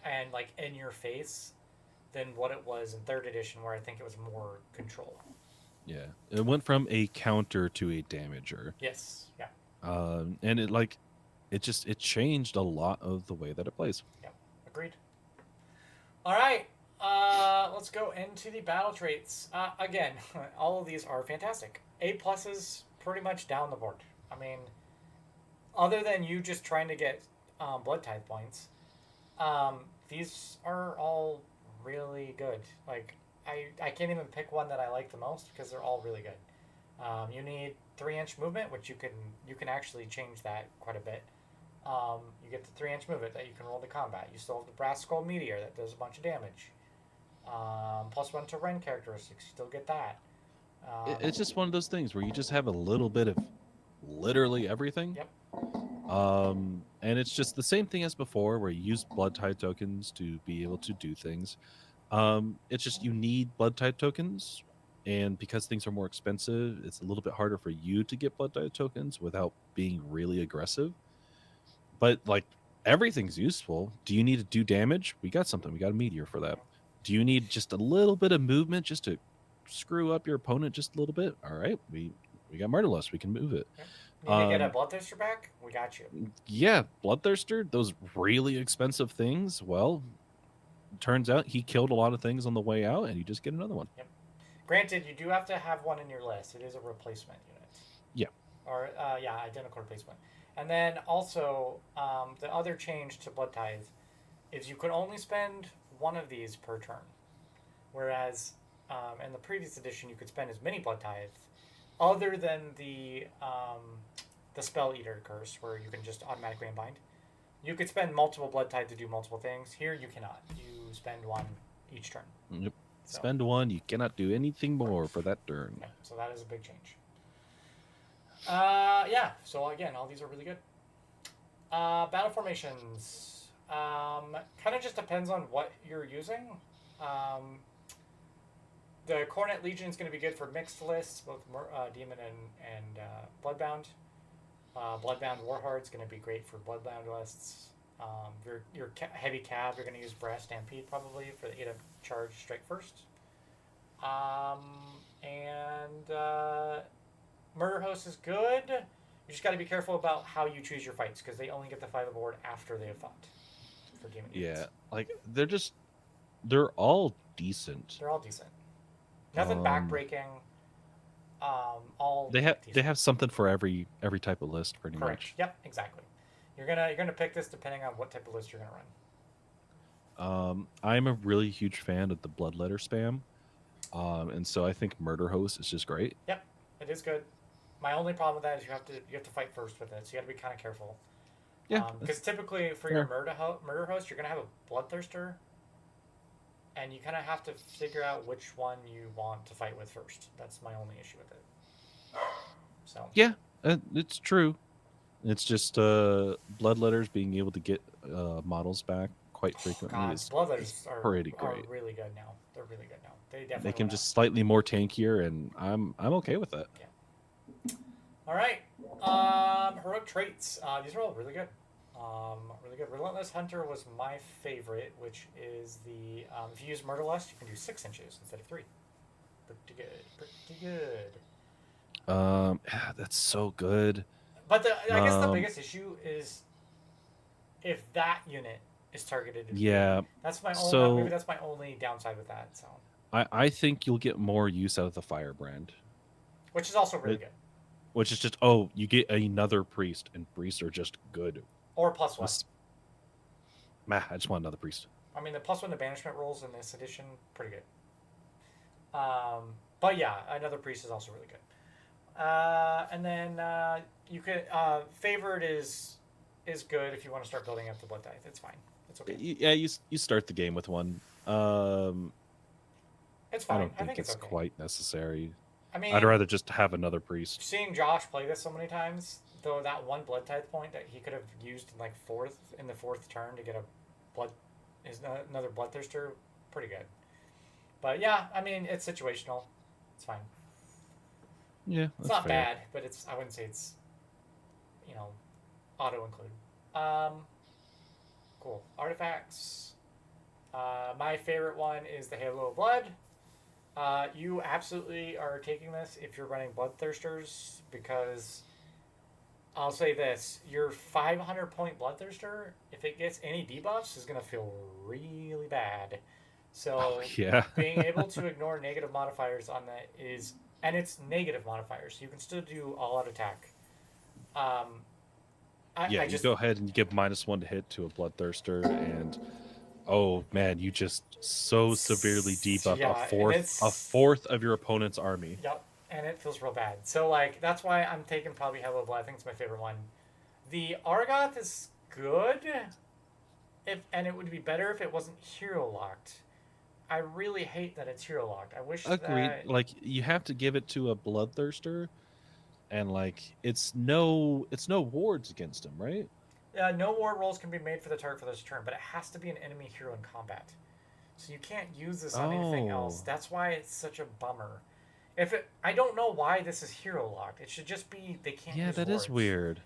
and like in your face than what it was in third edition, where I think it was more control. Yeah, it went from a counter to a damager. Yes. Yeah. And it changed a lot of the way that it plays. Yep. Agreed. All right. Let's go into the battle traits. Again, all of these are fantastic. A pluses pretty much down the board. I mean, other than you just trying to get blood type points, these are all really good. Like, I can't even pick one that I like the most because they're all really good. You need 3-inch movement, which you can actually change that quite a bit. You get the 3-inch movement that you can roll to combat. You still have the Brass Skull Meteor that does a bunch of damage. +1 to Ren characteristics, you still get that. It's just one of those things where you just have a little bit of literally everything. Yep. And it's just the same thing as before, where you use blood type tokens to be able to do things. It's just you need blood type tokens, and because things are more expensive, it's a little bit harder for you to get blood type tokens without being really aggressive. But like everything's useful. Do you need to do damage? We got something. We got a meteor for that. Do you need just a little bit of movement just to screw up your opponent just a little bit? All right, we got Murderlust. We can move it. Need to get a Bloodthirster back? We got you. Yeah, Bloodthirster, those really expensive things. Well, turns out he killed a lot of things on the way out, and you just get another one. Yep. Granted, you do have to have one in your list. It is a replacement unit. Yeah. Or, identical replacement. And then also, the other change to Blood Tithe is you could only spend one of these per turn. Whereas in the previous edition, you could spend as many Blood Tithes, other than the Spell Eater curse, where you can just automatically unbind. You could spend multiple Blood Tithe to do multiple things. Here, you cannot. You spend one each turn. Yep. So, spend one. You cannot do anything more for that turn. yeah, so that is a big change. So again, all these are really good. Battle formations. Kind of just depends on what you're using. The Khorne Legion is going to be good for mixed lists, both Demon and Bloodbound. Bloodbound Warhard is going to be great for Bloodbound lists. Your heavy cav, you're going to use Brass Stampede probably for the 8-up charge strike first. Murder Host is good. You just got to be careful about how you choose your fights, because they only get the 5 aboard after they have fought. For Demon units. Yeah, like they're all decent. They're all decent. Nothing backbreaking. All they decent. have something for every type of list, pretty Correct. much. Yep, exactly. You're gonna pick this depending on what type of list you're gonna run. I'm a really huge fan of the Bloodletter spam, and so I think Murder Host is just great. Yep, it is good. My only problem with that is you have to fight first with it, so you have to be kind of careful. Yeah, because typically for your murder host, you're gonna have a Bloodthirster, and you kind of have to figure out which one you want to fight with first. That's my only issue with it. So yeah, it's true. It's just Bloodletters being able to get models back quite frequently is Bloodletters are pretty great. really good now. They're really good now. They definitely make him just slightly more tankier, and I'm okay with that. Yeah. All right, Heroic traits. These are all really good. Really good. Relentless Hunter was my favorite, which is the if you use Murderlust, you can do 6 inches instead of 3. Pretty good. Pretty good. Yeah, that's so good. But I guess the Um, biggest issue is if that unit is targeted to begin. yeah. That's my only. Maybe So that's my only downside with that. So, I think you'll get more use out of the firebrand, which is also really it, good. which is just you get another priest, and priests are just good. Or +1. I just want another priest. I mean, the +1 to banishment rolls in this edition, pretty good. But yeah, another priest is also really good. And then you could favored is good if you want to start building up the blood tithe. It's fine. It's okay. Yeah, you start the game with one. It's fine. I don't I think think it's it's okay. quite necessary. I mean, I'd rather just have another priest. seeing Josh play this so many times, though that one blood tithe point that he could have used in like the fourth turn to get a blood is another bloodthirster, pretty good. But yeah, I mean it's situational. It's fine. Yeah, It's that's not fair. bad, but I wouldn't say it's you know auto include. Um, cool artifacts. My favorite one is the Halo of Blood. You absolutely are taking this if you're running Bloodthirsters because I'll say this: your 500 point Bloodthirster, if it gets any debuffs, is gonna feel really bad. Oh So yeah. being able to ignore negative modifiers on that is, and it's negative modifiers, so you can still do all-out attack. Um, Yeah, I you just go ahead and you give -1 to hit to a bloodthirster, and oh man, you just so severely debuff yeah, and a it's fourth of your opponent's army. yep, and it feels real bad. So like that's why I'm taking probably Hello Blood. I think it's my favorite one. The Argoth is good, and it would be better if it wasn't hero locked. I really hate that it's hero locked. I wish Agreed. that Like you have to give it to a bloodthirster, and like it's no wards against him, right? no war rolls can be made for the target for this turn, but it has to be an enemy hero in combat. So you can't use this on anything else. Oh, That's why it's such a bummer. If it, I don't know why this is hero locked. It should just be they can't yeah, use that is wards. weird.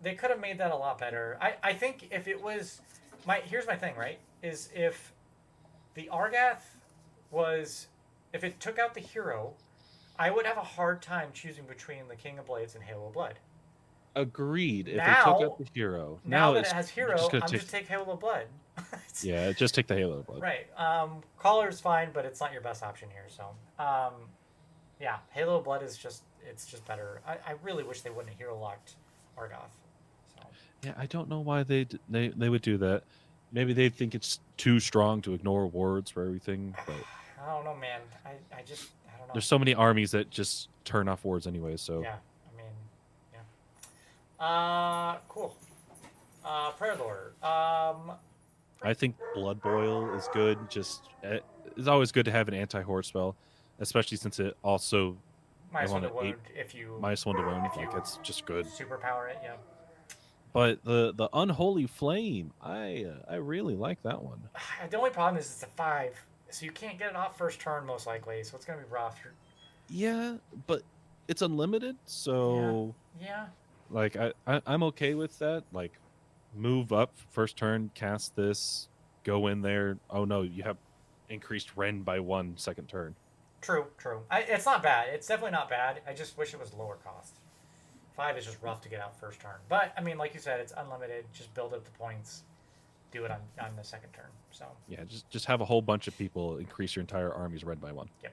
They could have made that a lot better. I think if it was my here's my thing, right? Is if the Argath was if it took out the hero, I would have a hard time choosing between the King of Blades and Halo Blood. Agreed. If it took out Now the hero, now now that it it's has you're just hero, gonna I'm take. just take Halo Blood. Yeah, just take the halo blood. Right. Collar's fine, but it's not your best option here. So, yeah, Halo Blood is it's just better. I really wish they wouldn't have hero locked Argoth. So Yeah, I don't know why they would do that. Maybe they think it's too strong to ignore wards for everything, but I don't know, man. I just I don't know. there's so many armies that just turn off wards anyway. So Yeah, I mean, yeah. Cool. Prayer Lord. I think Blood Boil is good. It's always good to have an anti-horde spell, especially since it also Minus one on to an 8 wound if you -1 to wound. if you Like it's just good. superpower it. Yeah. But the Unholy Flame, I really like that one. The only problem is it's a 5, so you can't get it off first turn most likely. So it's gonna be rough. Yeah, but it's unlimited, Yeah. so Yeah. like I'm okay with that. Like move up first turn, cast this, go in there. Oh no, you have increased Ren by 1 second turn. True, true. It's not bad. It's definitely not bad. I just wish it was lower cost. 5 is just rough to get out first turn. But, I mean, like you said, it's unlimited. Just build up the points. Do it on the second turn. So, Yeah, just have a whole bunch of people increase your entire army's Ren by 1. yep.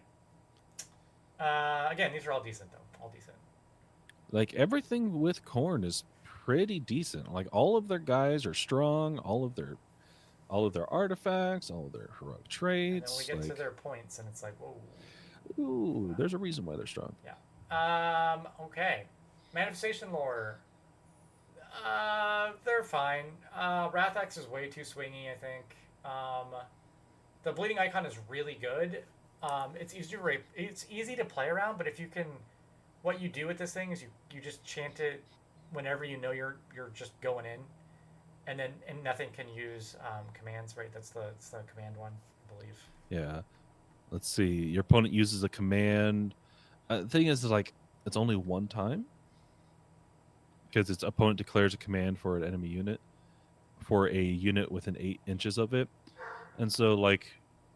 Again, these are all decent, though. All decent. Like everything with Khorne is pretty decent. Like all of their guys are strong. All of their artifacts, all of their heroic And then we traits. get to Like, their points, and it's like, whoa. ooh, there's a reason why they're strong. Yeah. Okay. Manifestation lore. They're fine. Rathax is way too swingy, I think. The bleeding icon is really good. It's easy to play around, but if you can, what you do with this thing is you just chant it whenever you know you're just going in, and nothing can use commands. Right, that's the command one, I believe. Yeah. Let's see. Your opponent uses a command. The thing is, like, it's only one time. because its opponent declares a command for an enemy unit, for a unit within 8 inches of it. And so, like,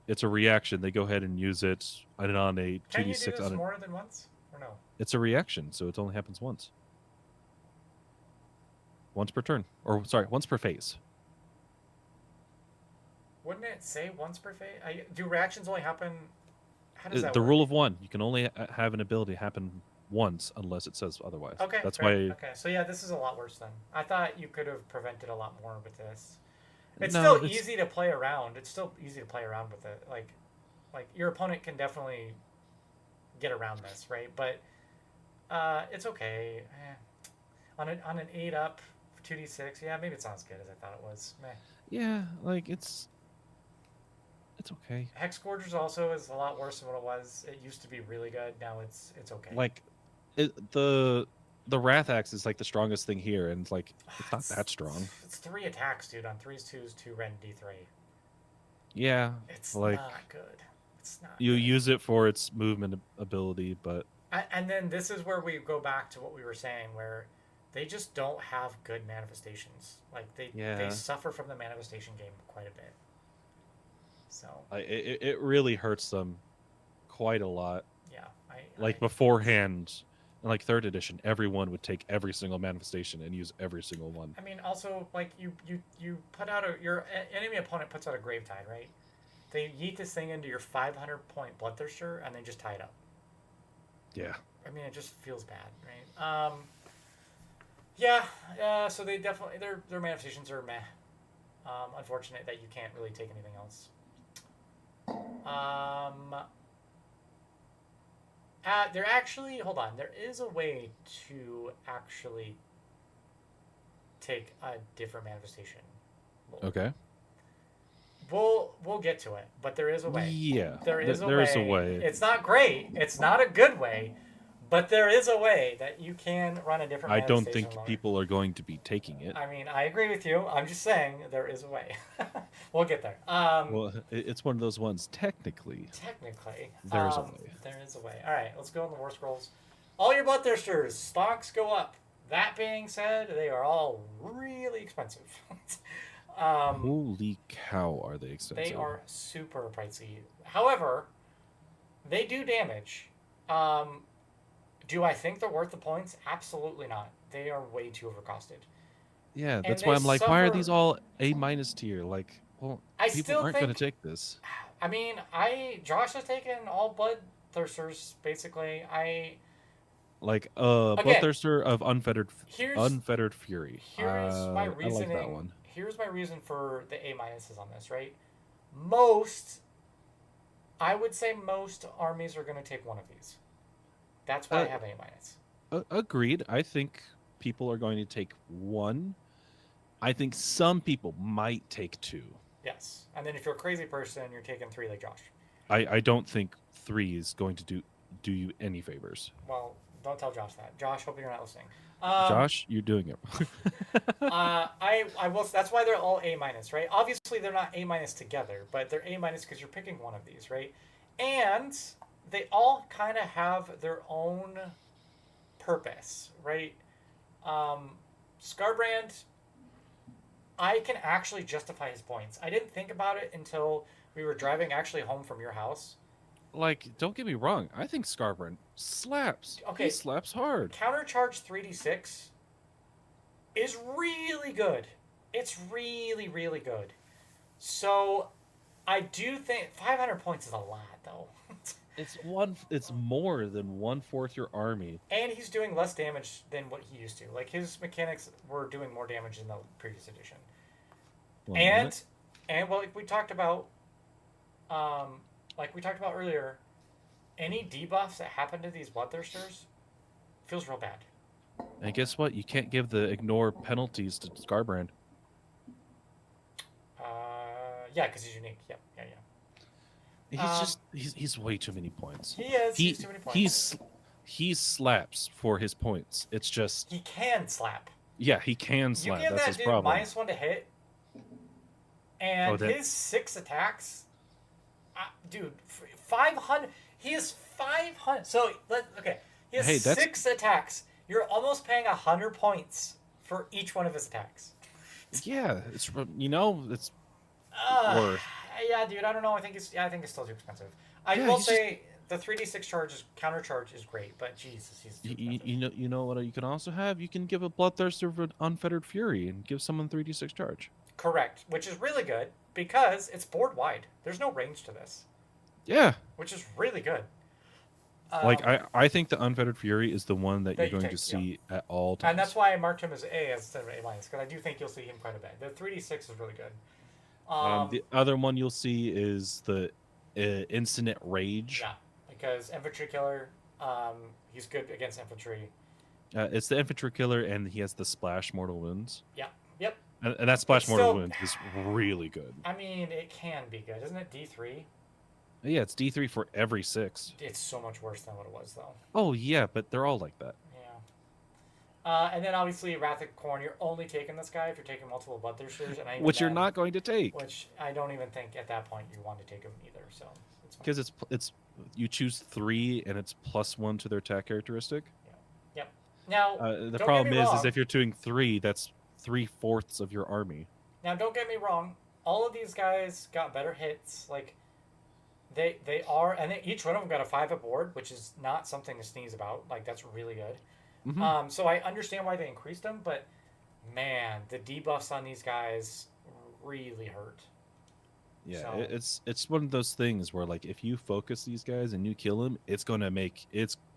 it's a reaction. They go ahead and use it on a Can you do 2d6 this on it. more than once or no? It's a reaction, so it only happens once. Once per turn. Or, sorry, once per phase. Wouldn't it say once per phase? Do reactions only happen? How does that The work? rule of 1, you can only have an ability happen once unless it says otherwise. Okay, That's fair. why. Okay, so yeah, this is a lot worse then. I thought you could have prevented a lot more with this. It's No, still easy to play around. It's still easy to play around with it. Like your opponent can definitely get around this, right? But it's okay. On an 8-up 2d6, yeah, maybe it's not as good as I thought it was. Meh. Yeah, like it's okay. Hex Gorgers also is a lot worse than what it was. It used to be really good. Now it's okay. Like the Wrath Axe is like the strongest thing here, and like it's not that strong. It's 3 attacks, dude, on 3s, 2s, 2 ren D3. Yeah, It's like not good. It's not. you good. use it for its movement ability, but And then this is where we go back to what we were saying, where they just don't have good manifestations. Like they suffer from the manifestation game quite a bit. So it really hurts them quite a lot. yeah, like beforehand, in like 3rd edition, everyone would take every single manifestation and use every single one. I mean, also like you put out your enemy opponent puts out a Gravetide, right? They yeet this thing into your 500-point Bloodthirster and then just tie it up. Yeah. I mean, it just feels bad, right? Yeah. So they definitely their manifestations are meh. Unfortunate that you can't really take anything else. There actually, hold on. There is a way to actually take a different manifestation. Okay. We'll get to it, but there is a way. Yeah. There is a way. It's not great. It's not a good way, but there is a way that you can run a different. I don't think people are going to be taking it. I mean, I agree with you. I'm just saying there is a way. We'll get there. Well, it's one of those ones. Technically, there is a way. There is a way. All right, let's go on the Warscrolls. All your Bloodthirsters, stocks go up. That being said, they are all really expensive. Holy cow, are they expensive? They are super pricey. However, they do damage. Do I think they're worth the points? Absolutely not. They are way too overcosted. Yeah, that's why I'm like, why are these all A- tier? Like, well, people aren't going to take this. I mean, Josh has taken all Bloodthirsters, basically. Bloodthirster of Unfettered Fury. Here's my reasoning. I like that one. Here's my reason for the A- on this, right? I would say most armies are going to take one of these. That's why I have A-. Agreed. I think people are going to take one. I think some people might take 2. Yes. And then if you're a crazy person, you're taking 3 like Josh. I don't think 3 is going to do you any favors. Well, don't tell Josh that. Josh, hope you're not listening. Josh, you're doing it. I will. That's why they're all A-, right? Obviously, they're not A- together, but they're A- because you're picking one of these, right? And they all kind of have their own purpose, right? Scarbrand, I can actually justify his points. I didn't think about it until we were driving actually home from your house. Like, don't get me wrong. I think Scarbrand slaps. Okay. He slaps hard. Countercharge 3d6 is really good. It's really, really good. So, I do think 500 points is a lot, though. It's more than 1/4 your army. And he's doing less damage than what he used to. Like, his mechanics were doing more damage in the previous edition. And like we talked about, earlier, any debuffs that happen to these Bloodthirsters feels real bad. And guess what? You can't give the ignore penalties to Scarbrand. Yeah, because he's unique. Yep. Yeah. He's way too many points. He is. He's too many points. He slaps for his points. It's just he can slap. Yeah, he can slap. You give That's that his problem. -1 to hit, and his 6 attacks, dude, 500. He has 500. So he has 6 attacks. You're almost paying 100 points for each one of his attacks. Yeah, it's it's Uh, worth. yeah, dude. I don't know. I think it's still too expensive. I Yeah, will he's just say the 3d6 counter charge is great, but Jesus, he's too expensive. you know what you can also have. You can give a Bloodthirster with Unfettered Fury and give someone 3d6 charge. Correct, which is really good because it's board wide. There's no range to this, Yeah, which is really good. like I think the Unfettered Fury is the one that you're That you going to take, yeah. see at all And that's times. why I marked him as A instead of A minus, because I do think you'll see him quite a bit. The 3d6 is really good. The other one you'll see is the Incident Rage. Yeah, because infantry killer, he's good against infantry. It's the Infantry Killer, and he has the Splash Mortal Wounds. Yeah, yep. And that Splash It's Mortal still- Wounds is really good. I mean, it can be good, isn't it? D3. Yeah, it's D3 for every 6. It's so much worse than what it was, though. Oh yeah, but they're all like that. Yeah. And then obviously Wrath of Khorne, you're only taking this guy if you're taking multiple Bloodthirsters, and Which you're not going to take. Which I don't even think at that point you want to take him either. So it's fine. Because it's you choose 3 and it's +1 to their attack characteristic. Yep. Now The don't problem get me is wrong. if you're doing 3, that's 3/4 of your army. Now don't get me wrong. All of these guys got better hits. Like they are, and each one of them got a 5 at board, which is not something to sneeze about. Like that's really good. Mhm. So I understand why they increased them, but man, the debuffs on these guys really hurt. Yeah, So- it's one of those things where like if you focus these guys and you kill them, it's going to make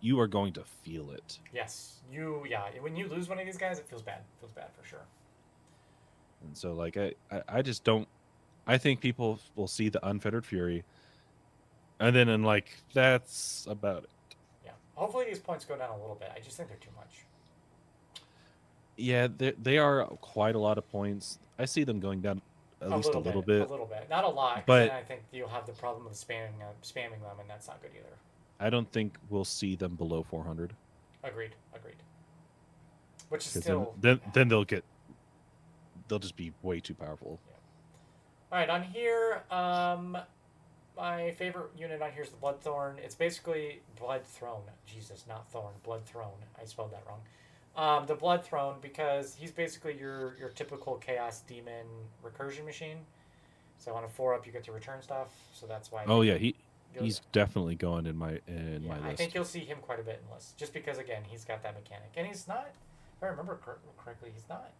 you are going to feel it. Yes, when you lose one of these guys, it feels bad. It feels bad for sure. And so like I just don't. I think people will see the Unfettered Fury, and then in like that's about it. Yeah. Hopefully these points go down a little bit. I just think they're too much. Yeah, they are quite a lot of points. I see them going down at least a little bit. A little bit, not a lot. 'Cause But- then I think you'll have the problem of spamming them, and that's not good either. I don't think we'll see them below 400. Agreed. Which is 'Cause still then they'll just be way too powerful. All right, on here, my favorite unit on here is the Bloodthorn. It's basically Blood Throne. Jesus, not Thorn. Blood Throne. I spelled that wrong. The Blood Throne, because he's basically your typical Chaos Demon recursion machine. So on a 4-up, you get to return stuff. So that's why. Oh yeah, he's definitely going in my my I list. think you'll see him quite a bit in lists, just because again he's got that mechanic, and he's not. If I remember correctly, he's not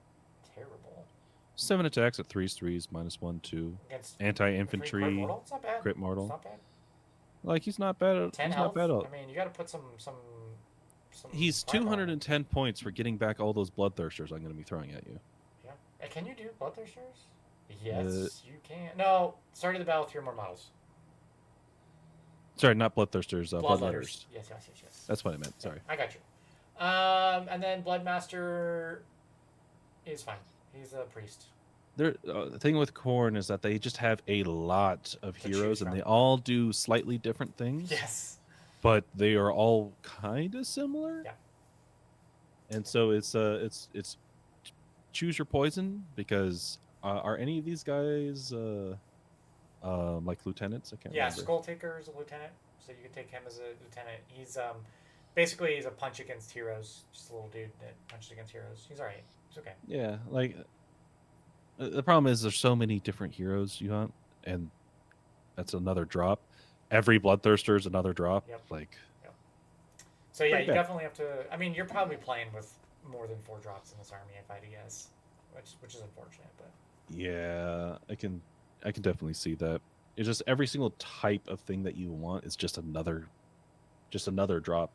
terrible 7 attacks at 3/3, -1/2. against Anti-infantry, crit mortal. It's not bad. crit mortal. It's not bad. Like he's not bad. 10 He's health. not bad. I mean, you got to put some. He's firepower. 210 points for getting back all those Bloodthirsters I'm going to be throwing at you. Yeah. Can you do Bloodthirsters? Yes, you can. No, start of the battle, 3 more models. Sorry, not Bloodthirsters. Bloodletters. Bloodletters. Yes. That's what I meant. Sorry. I got you. And then Bloodmaster is fine. He's a priest. The thing with Khorne is that they just have a lot of To choose heroes, and from. they all do slightly different things. Yes. But they are all kind of similar. Yeah. And so it's choose your poison, because are any of these guys like lieutenants? I can't Yeah, remember. Skull Taker is a lieutenant, so you can take him as a lieutenant. He's basically he's a punch against heroes, just a little dude that punches against heroes. He's alright. He's okay. Yeah, like the problem is there's so many different heroes you hunt, and that's another drop. Every Bloodthirster is another drop. Yep. Like, So yeah, Pretty you bad. definitely have to. I mean, you're probably playing with more than 4 drops in this army, if I had to guess, which is unfortunate, but yeah, I can definitely see that. It's just every single type of thing that you want is just another drop.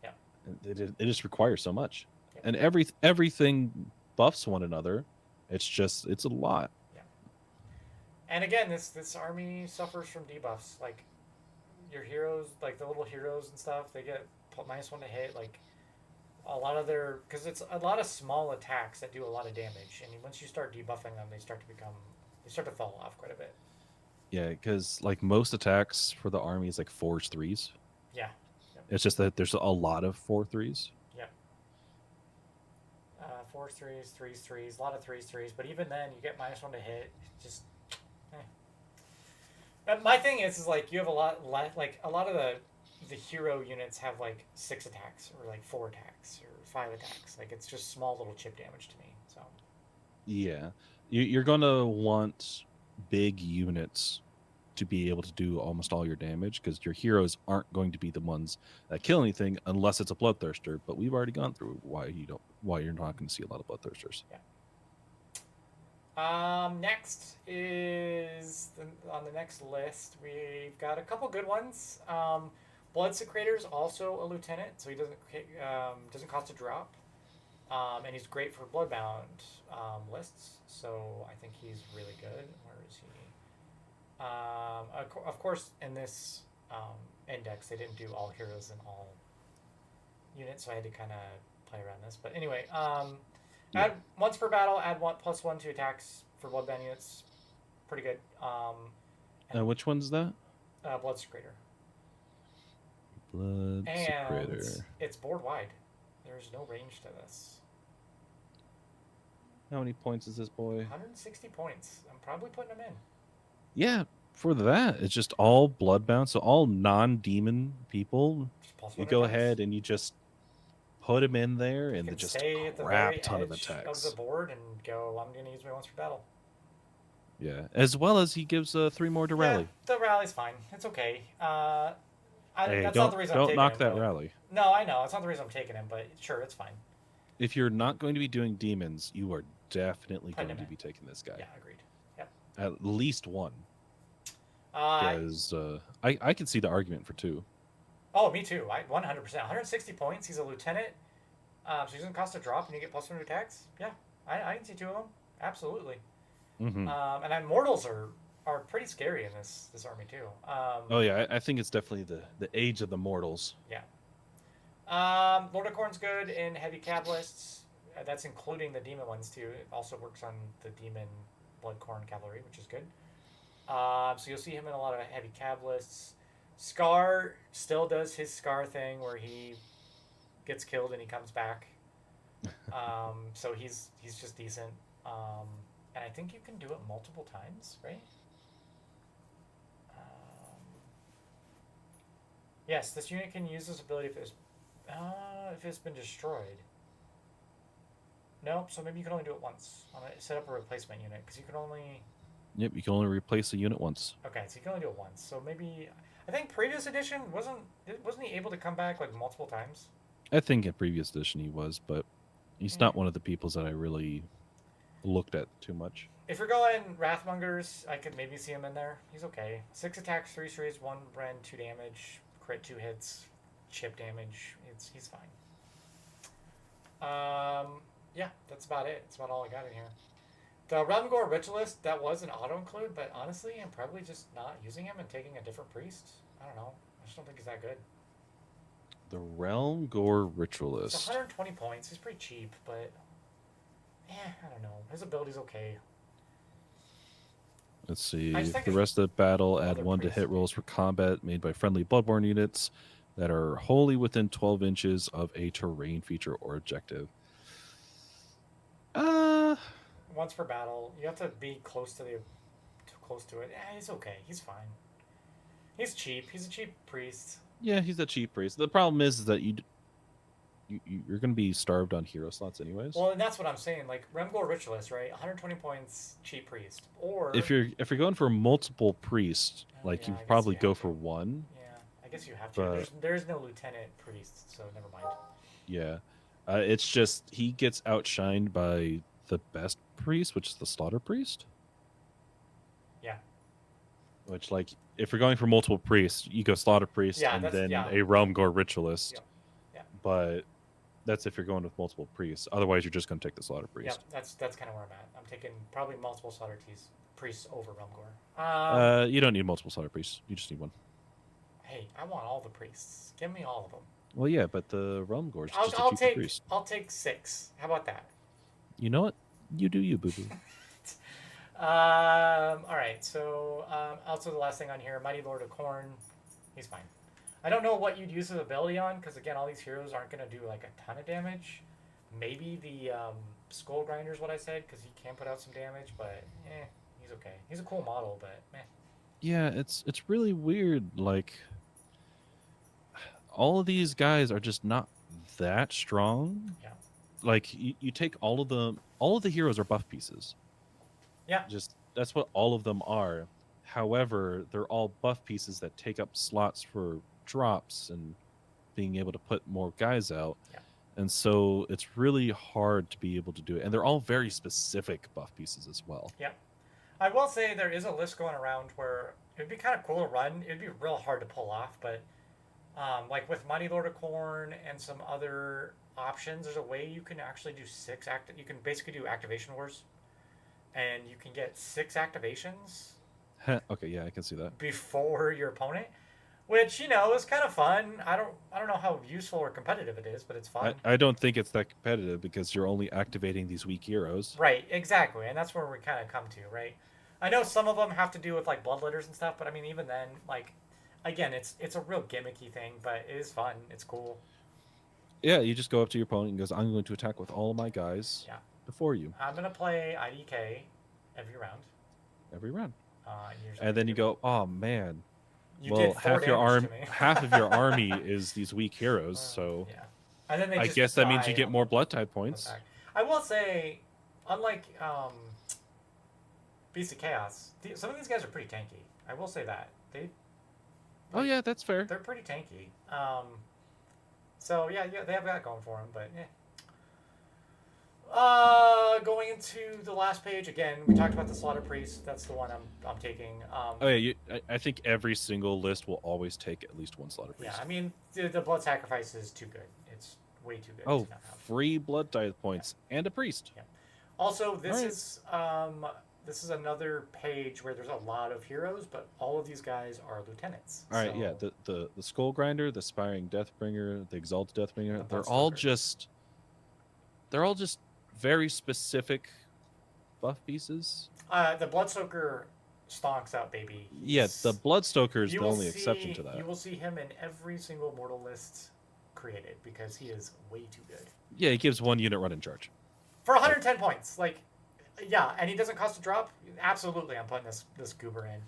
Yeah. And it just requires so much, Yeah. and everything buffs one another. It's a lot. And again, this army suffers from debuffs. Like your heroes, like the little heroes and stuff, they get -1 to hit. Like a lot of their, because it's a lot of small attacks that do a lot of damage, and once you start debuffing them, they start to fall off quite a bit. Yeah, because like most attacks for the army is like 4s 3s. Yeah. It's just that there's a lot of 4/3s. 4s, 3s, 3s, 3s, a lot of 3s, 3s, but even then, you get -1 to hit. Just, my thing is like you have a lot of the the hero units have like 6 attacks or like 4 attacks or 5 attacks. Like it's just small little chip damage to me. So Yeah, you're gonna want big units to be able to do almost all your damage because your heroes aren't going to be the ones that kill anything unless it's a bloodthirster. But we've already gone through why you're not going to see a lot of bloodthirsters. yeah. Next is on the next list. We've got a couple good ones. Blood Secretor's also a lieutenant, so he doesn't cost a drop, and he's great for Bloodbound lists. So I think he's really good. Where is he? Of course, in this index, they didn't do all heroes and all units, so I had to kind of play around this. But anyway, Yeah. add once per battle, add +1 to attacks for bloodbound units. Pretty good. And Which one's that? Blood Secretor. Blood And Secretor. it's board wide. There's no range to this. How many points is this boy? 160 points. I'm probably putting him in. Yeah, for that, it's just all bloodbound. So all non-demon people, Just you +1 go attacks. ahead and you just put him in there, You and can just stay at the crap very ton of edge of attacks. the board and go, I'm going to use my once per battle. Yeah, as well as he gives 3 more to rally. The rally's fine. It's okay. Hey, That's not the reason I'm don't taking knock him. that But, rally. no, I know. It's not the reason I'm taking him, but sure, it's fine. If you're not going to be doing demons, you are definitely Putting going him to in. be taking this guy. Yeah, agreed. Yep. At least one. Uh, Because I can see the argument for 2. oh, me too. 100%. 160 points. He's a lieutenant. So he doesn't cost a drop and you get +1 attacks. Yeah, I can see 2 of them. Absolutely. Mm-hmm. And Immortals are pretty scary in this army too. Oh yeah, I think it's definitely the age of the mortals. Yeah. Lord of Khorne's good in heavy cab lists. That's including the demon ones too. It also works on the demon Blood Khorne cavalry, which is good. So you'll see him in a lot of heavy cab lists. Scar still does his Scar thing where he gets killed and he comes back. So he's just decent. And I think you can do it multiple times, right? Yes, this unit can use this ability if it's been destroyed. Nope, so maybe you can only do it once. I'm going to set up a replacement unit, because you can only... Yep, you can only replace a unit once. Okay, so you can only do it once. So maybe... I think previous edition, wasn't he able to come back, like, multiple times? I think in previous edition he was, but he's not one of the peoples that I really looked at too much. If you're going Wrathmongers, I could maybe see him in there. He's okay. 6 attacks, 3 strays, 1 rend, 2 damage, crit 2 hits, chip damage. He's fine. Yeah, that's about it. That's about all I got in here. The Realmgore Ritualist, that was an auto-include, but honestly, I'm probably just not using him and taking a different priest. I don't know. I just don't think he's that good. The Realmgore It's Ritualist. 120 points. He's pretty cheap, but... I don't know. His ability's okay. Let's see. I just think The there's rest of the battle, add other 1 to priests. hit rolls for combat made by friendly Bloodborne units that are wholly within 12 inches of a terrain feature or objective. Once per battle. You have to be close to it. He's okay. He's fine. He's cheap. He's a cheap priest. Yeah, he's a cheap priest. The problem is that you're going to be starved on hero slots anyways. Well, and that's what I'm saying. Like Remgor Ritualist, right? 120 points, cheap priest. Or if you're going for multiple priests, like yeah, you I guess probably you go have for to. one. Yeah, I guess you have to. There's no lieutenant priest, so never mind. Yeah, it's just he gets outshined by the best priest, which is the slaughter priest. Yeah. Which, like, if you're going for multiple priests, you go slaughter priest and then a Realmgore Ritualist. Yeah. Yeah. But that's if you're going with multiple priests. Otherwise, you're just going to take the slaughter priest. Yeah, that's kind of where I'm at. I'm taking probably multiple slaughter priests over Remgor. You don't need multiple slaughter priests. You just need one. Hey, I want all the priests. Give me all of them. Well, yeah, but the Realmgore is just a cheaper priest. I'll take 6. How about that? You know what? You do you, boo-boo. All right. So, also the last thing on here, Mighty Lord of Khorne. He's fine. I don't know what you'd use his ability on, because again, all these heroes aren't going to do like a ton of damage. Maybe the Skull Grinder is what I said, because he can put out some damage, but he's okay. He's a cool model, but meh. Yeah, it's really weird. Like, all of these guys are just not that strong. Yeah. Like you take all of the heroes are buff pieces. Yeah. Just that's what all of them are. However, they're all buff pieces that take up slots for drops and being able to put more guys out. Yeah. And so it's really hard to be able to do it. And they're all very specific buff pieces as well. Yeah. I will say there is a list going around where it'd be kind of cool to run. It'd be real hard to pull off, but like with Mighty Lord of Khorne and some other options, there's a way you can actually do you can basically do activation wars, and you can get 6 activations Okay, yeah, I can see that. before your opponent, which is kind of fun. I don't know how useful or competitive it is, but it's fun. I don't think it's that competitive because you're only activating these weak heroes. Right, exactly, and that's where we kind of come to, right? I know some of them have to do with like bloodletters and stuff, but I mean, even then, like, again, it's a real gimmicky thing, but it is fun. It's cool. Yeah, you just go up to your opponent and goes, I'm going to attack with all of my guys Yeah. before you. I'm gonna play IDK every round. Every round. Usually And then you go, oh man. You well, did 4 damage to me. half of your army is these weak heroes, so yeah. And then they I just guess that means die you get on more the blood type points. attack. I will say, unlike Beast of Chaos, some of these guys are pretty tanky. I will say that Oh yeah, that's fair. they're pretty tanky. So yeah, they have that going for them, but yeah. Going into the last page again, we talked about the Slaughter Priest. That's the one I'm taking. Oh yeah, I think every single list will always take at least one Slaughter Priest. Yeah, I mean the blood sacrifice is too good. It's way too good. Oh, to not have. free blood type points and a priest. Yeah. Also, this Alright. this is another page where there's a lot of heroes, but all of these guys are lieutenants. All right, so, yeah, the Skull Grinder, the Spiring Deathbringer, the Exalted Deathbringer, The they're all just very specific buff pieces. The Bloodsoaker stonks out, baby. Yeah, the Bloodstoker is You the will only exception to that. You will see him in every single mortal list created because he is way too good. Yeah, he gives 1 unit run in charge. For 110 points, like, yeah, and he doesn't cost a drop. Absolutely, I'm putting this goober in.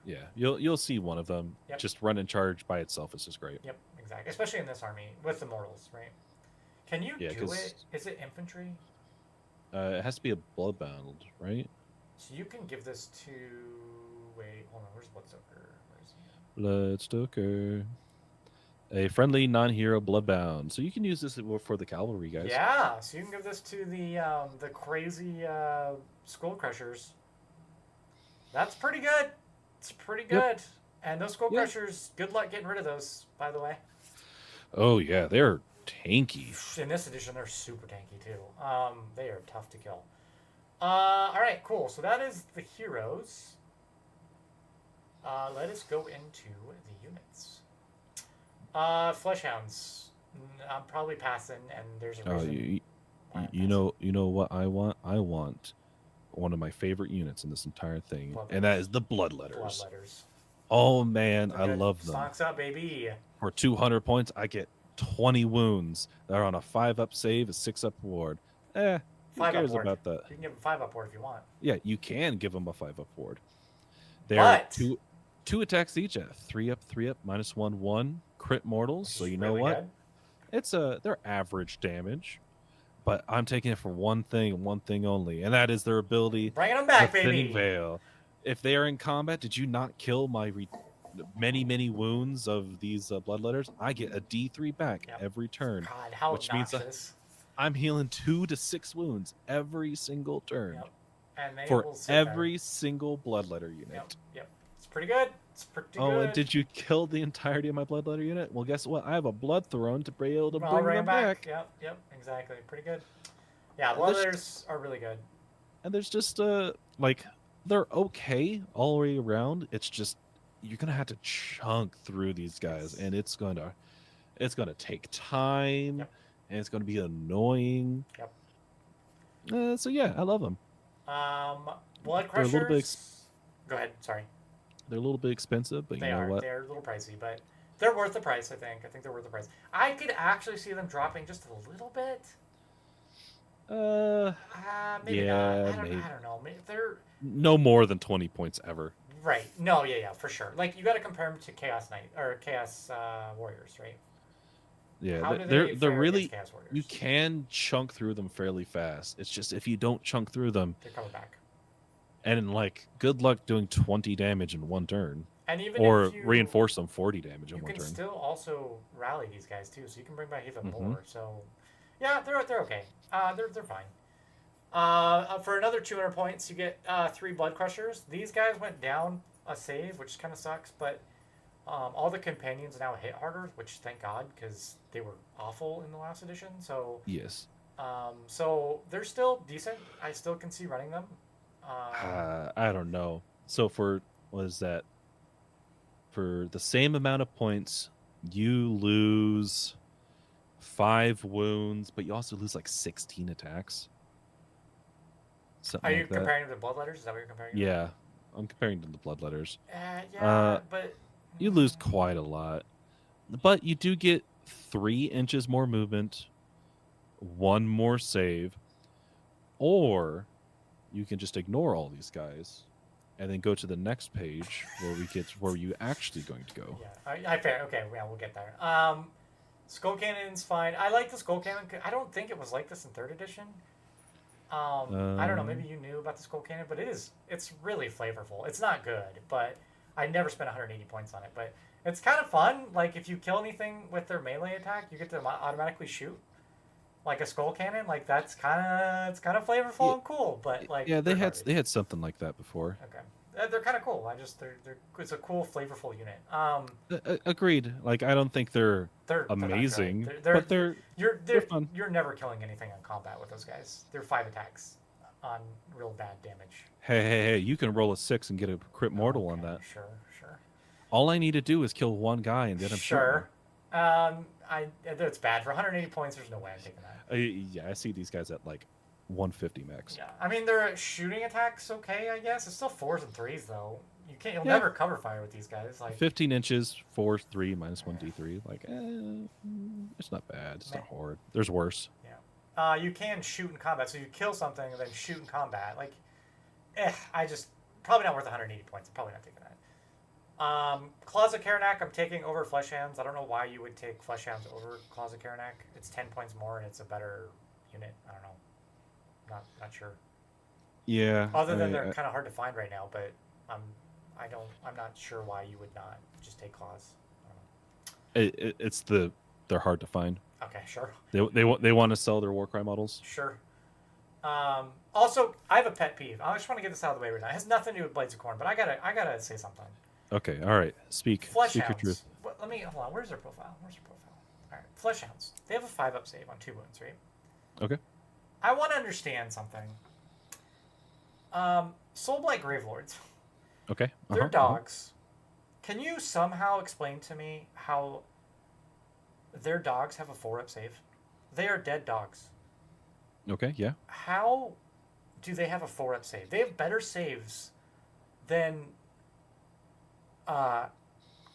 Yeah, you'll see one of them. Yep. Just run in charge by itself is just great. Yep, exactly. Especially in this army with the mortals, right? Can you Yeah, do it? Is it infantry? It has to be a bloodbound, right? So you can give this to. Wait, hold on. Where's Bloodsoaker? Where's he? Bloodstoker. A friendly non-hero bloodbound. So you can use this for the cavalry guys. Yeah, so you can give this to the crazy skull crushers. That's pretty good. It's pretty good. Yep. And those skull crushers, good luck getting rid of those, by the way. Oh yeah, they're tanky. In this edition, they're super tanky too. They are tough to kill. All right, cool. So that is the heroes. Let us go into the units. Fleshhounds. I'm probably passing, and there's a reason. You know what I want? I want one of my favorite units in this entire thing, and that is the Bloodletters. Bloodletters. Oh man, I love them. Stonks up, baby. For 200 points, I get 20 wounds. They're on a 5-up save, a 6-up ward. Who 5 cares up ward. about that? You can give them 5 up ward if you want. Yeah, you can give them a 5-up ward. They're two attacks each at 3-up, 3-up, -1/1 crit mortals. So you know really what? Good. They're average damage, but I'm taking it for one thing and one thing only, and that is their ability. Bringing them back, the Thinning baby. Veil. If they are in combat, did you not kill my many wounds of these bloodletters? I get a D3 back every turn. God, how which obnoxious. means I'm healing 2 to 6 wounds every single turn. Yep. And they For will sit every single bloodletter unit. Yep. It's pretty good. It's pretty good. Oh, and did you kill the entirety of my bloodletter unit? Well, guess what? I have a blood throne to be able to I'll bring them back. Yep, exactly. Pretty good. Yeah, bloodletters are really good. And there's just they're okay all the way around. It's just you're gonna have to chunk through these guys, and it's gonna take time, and it's gonna be annoying. Yep. So yeah, I love them. Blood crushers. They're a little bit Go ahead. Sorry. They're a little bit expensive, but you know what? They're a little pricey, but they're worth the price. I think they're worth the price. I could actually see them dropping just a little bit. Maybe not. I don't know. Maybe they're no more than 20 points ever. Right. No. Yeah. For sure. Like you got to compare them to Chaos Knight or Chaos Warriors, right? Yeah, How do they're they they're fare against really Chaos Warriors? you can chunk through them fairly fast. It's just if you don't chunk through them, They're coming back. and like good luck doing 20 damage in one turn, And even if or you reinforce them 40 damage in you one can turn. still also rally these guys too, so you can bring back even Mm-hmm. more. So yeah, they're okay. They're fine. For another 200 points, you get 3 Blood Crushers. These guys went down a save, which kind of sucks, but all the companions now hit harder, which thank God, because they were awful in the last edition. So Yes. so they're still decent. I still can see running them. Um, I don't know. So for what is that? For the same amount of points, you lose 5 wounds, but you also lose like 16 attacks. are Something you like that. comparing to Bloodletters? Is that what you're comparing? Yeah, I'm comparing to the Bloodletters. Yeah, but You lose quite a lot, but you do get 3 inches more movement, 1 more save, or you can just ignore all these guys and then go to the next page where we get where you actually going to go. yeah, I fair. Okay, yeah, we'll get there. Skull Cannon's fine. I like the Skull Cannon. I don't think it was like this in third edition. I don't know. Maybe you knew about the Skull Cannon, but it's really flavorful. It's not good, but I never spent 180 points on it. But it's kind of fun. Like if you kill anything with their melee attack, you get to automatically shoot. Like a Skull Cannon, like it's kind of flavorful and cool. But like Yeah, they're garbage. they had something like that before. Okay. They're kind of cool. They're it's a cool, flavorful unit. Agreed. Like I don't think they're They're amazing, they're but they're fun. You're never killing anything on combat with those guys. They're 5 attacks on real bad damage. Hey! You can roll a 6 and get a crit mortal on Okay, that. Sure. All I need to do is kill one guy and then I'm Sure. It's bad for 180 points. There's no way I'm taking that. Yeah, I see these guys at like 150 max. Yeah, I mean their shooting attacks okay, I guess. It's still 4s and 3s though. You'll Yeah. never cover fire with these guys. Like 15 inches, 4, 3, minus 1 d3. Like, it's not bad. It's Meh. not hard. There's worse. yeah, you can shoot in combat, so you kill something and then shoot in combat. Like, I just probably not worth 180 points. I'm probably not taking that. Closet Karanak, I'm taking over Flesh Hounds. I don't know why you would take Flesh Hounds over Closet Karanak. It's 10 points more and it's a better unit. I don't know. Not sure. Yeah. Other than they're kind of hard to find right now, but I'm not sure why you would not just take Claws. I don't know. They're hard to find. Okay, sure. They want to sell their Warcry models. Sure. Also, I have a pet peeve. I just want to get this out of the way right now. It has nothing to do with Blades of Khorne, but I gotta say something. Okay, all right. Speak your Fleshhounds. truth. Let me hold on. Where's their profile? All right, Fleshhounds. They have a 5-up save on 2 wounds, right? Okay. I want to understand something. Soulblight Gravelords. Okay. They're dogs. Can you somehow explain to me how their dogs have a 4-up save? They are dead dogs. Okay, yeah. How do they have a 4-up save? They have better saves than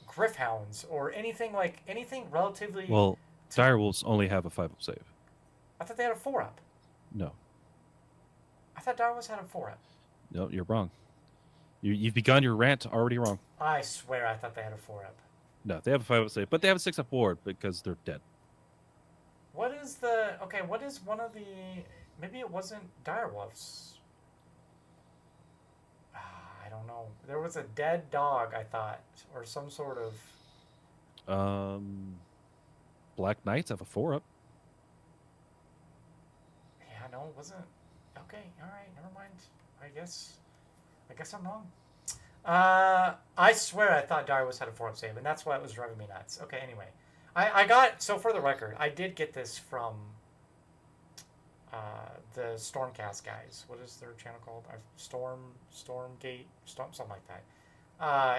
Griffhounds or anything relatively. Well, Direwolves only have a 5-up save. I thought they had a 4-up. No. I thought Direwolves had a 4-up. No, you're wrong. You've begun your rant already wrong. I swear I thought they had a 4-up. No, they have a 5-up save, but they have a 6-up ward because they're dead. What is one of the... Maybe it wasn't Direwolves. I don't know. There was a dead dog, I thought, or some sort of... Black Knights have a 4-up. Yeah, no, it wasn't... Okay, alright, never mind. I guess I'm wrong. I swear I thought Direwolves had a 4-up save, and that's why it was driving me nuts. Okay, anyway. I got... So, for the record, I did get this from... the Stormcast guys. What is their channel called? Stormgate, something like that.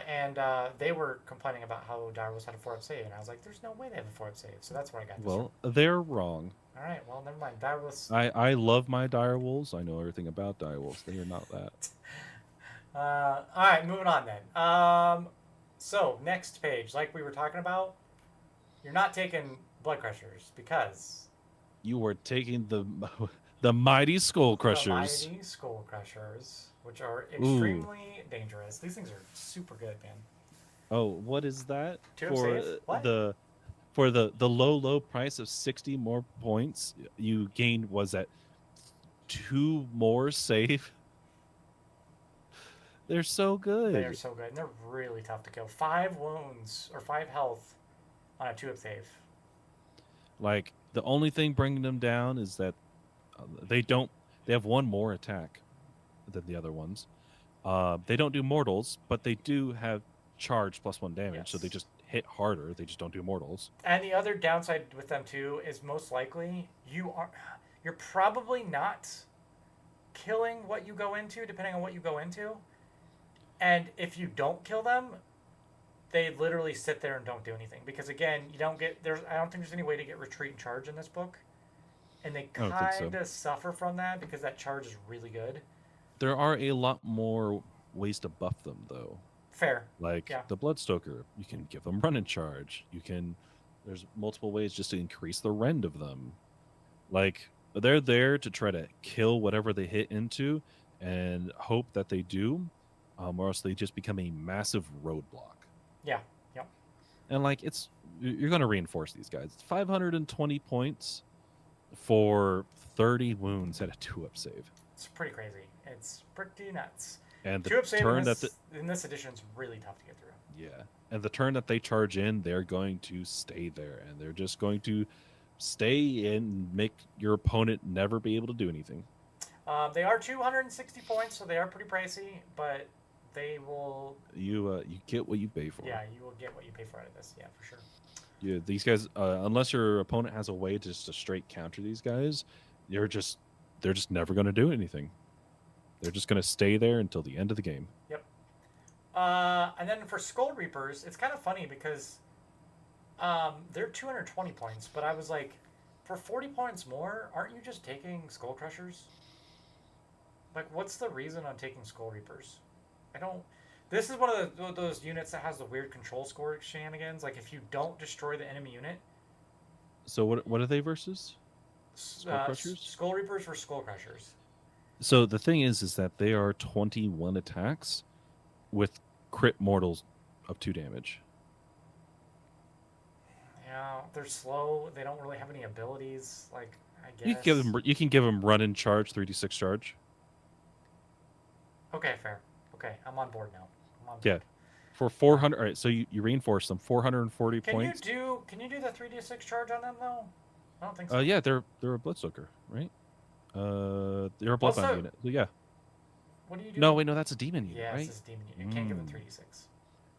And they were complaining about how Direwolves had a 4-up save, and I was like, "There's no way they have a 4-up save." So that's where I got this. Well, they're wrong. All right. Well, never mind. Direwolves. I love my Direwolves. I know everything about Direwolves. They are not that. All right. Moving on then. So next page, like we were talking about, you're not taking Blood Crushers because You were taking the mighty Skull Crushers. The mighty Skull Crushers, which are extremely dangerous. These things are super good, man. Oh, what is that? 2-up save? What? for the low price of 60 more points, you gained was that 2 more save. They're so They are good. so good, and they're really tough to kill. 5 wounds or 5 health on a 2-up save. Like the only thing bringing them down is that they don't. They have 1 more attack than the other ones. They don't do mortals, but they do have charge plus 1 damage, so they Yes. just hit harder. They just don't do mortals. And the other downside with them too is most likely you're probably not killing what you go into, depending on what you go into. And if you don't kill them, they literally sit there and don't do anything because again, you don't get there's I don't think there's any way to get retreat and charge in this book, and they I don't think so. kind of suffer from that because that charge is really good. There are a lot more ways to buff them, though. Fair. Like Yeah. the Bloodstoker, you can give them run and charge. You can. There's multiple ways just to increase the rend of them. Like they're there to try to kill whatever they hit into, and hope that they do, or else they just become a massive roadblock. Yeah. Yep. And like you're going to reinforce these guys. 520 points for 30 wounds at a 2-up save. It's pretty crazy. It's pretty nuts. And the 2-up save turn in this edition is really tough to get through. yeah, and the turn that they charge in, they're going to stay there, and they're just going to stay in, make your opponent never be able to do anything. They are 260 points, so they are pretty pricey, but they will. You get what you pay for. Yeah, you will get what you pay for out of this. Yeah, for sure. Yeah, these guys, unless your opponent has a way just to straight counter these guys, they're just never going to do anything. They're just going to stay there until the end of the game. Yep. And then for Skull Reapers, it's kind of funny because they're 220 points, but I was like, for 40 points more, aren't you just taking Skull Crushers? Like, what's the reason on taking Skull Reapers? I don't. This is one of those units that has the weird control score shenanigans. Like, if you don't destroy the enemy unit. So what are they versus? Skull Crushers? Skull Reapers for Skull Crushers. So the thing is that they are 21 attacks with crit mortals of 2 damage. Yeah, they're slow. They don't really have any abilities. Like, I guess. You can give them run and charge, 3d6 charge. Okay, fair. Okay, I'm on board now. Yeah. For 400, all right, so you reinforce them 440 points. Can you do the 3d6 charge on them though? I don't think so. Yeah, they're a Bloodstoker, right? They're a Bloodbound unit. So yeah. What do you do? No, wait, no, that's a demon unit, yeah, right? it's a demon unit. You can't give them 3d6.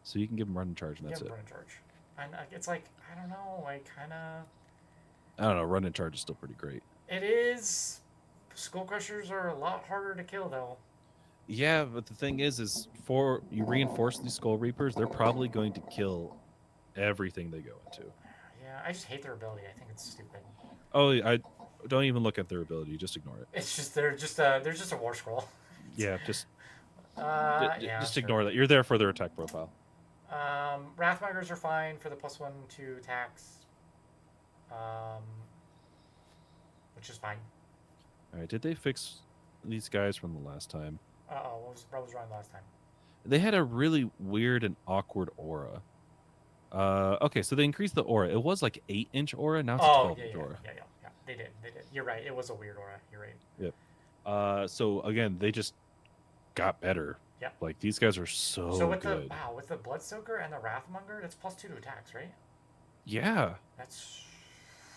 So you can give them run and charge, and that's it. Run and charge. And it's like, I don't know, like kind of. I don't know. Run and charge is still pretty great. It is. Skull Crushers are a lot harder to kill though. Yeah, but the thing is for you reinforce these Skull Reapers, they're probably going to kill everything they go into. Yeah, I just hate their ability. I think it's stupid. Oh, I don't even look at their ability. Just ignore it. It's just they're just a war scroll. Yeah, just just ignore that. You're there for their attack profile. Wrathmongers are fine for the +1/+2 attacks, which is fine. All right, did they fix these guys from the last time? What was wrong last time? They had a really weird and awkward aura. Okay, so they increased the aura. It was like 8-inch aura. Now it's a 12-inch aura. Yeah. They did. You're right. It was a weird aura. You're right. Yep. So again, they just got better. Yeah. Like these guys are so with good. with the Bloodstoker and the Wrathmonger, that's +2 to attacks, right? Yeah.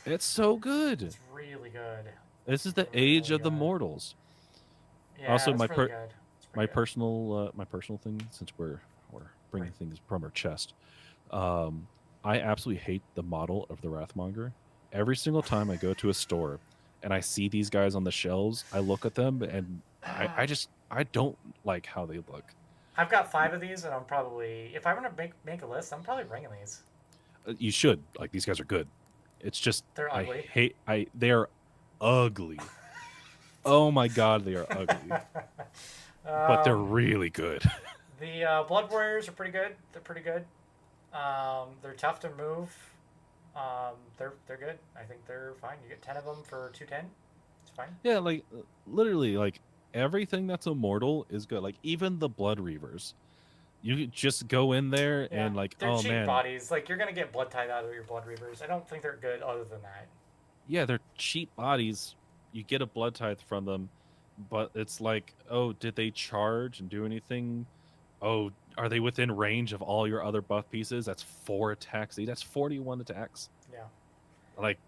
It's so good. It's really good. This is the age of the mortals. Yeah, also, my personal thing, since we're bringing things from our chest. I absolutely hate the model of the Wrathmonger. Every single time I go to a store and I see these guys on the shelves, I look at them and I don't like how they look. I've got 5 of these, and I'm probably, if I want to make a list, I'm probably bringing these. You should. Like, these guys are good. It's just they're ugly. They are ugly. Oh my god, they are ugly. But they're really good. The Blood Warriors are pretty good. They're pretty good. They're tough to move. They're good. I think they're fine. You get 10 of them for 210. It's fine. Yeah, like literally, like everything that's immortal is good. Like even the Blood Reavers, You just go in there Yeah, and like, they're oh cheap man, bodies. Like you're gonna get blood tithe out of your blood reavers. I don't think they're good other than that. yeah, they're cheap bodies. You get a blood tithe from them, but it's like, oh, did they charge and do anything? Oh, are they within range of all your other buff pieces? That's 4 attacks. That's 41 attacks. Yeah. Like,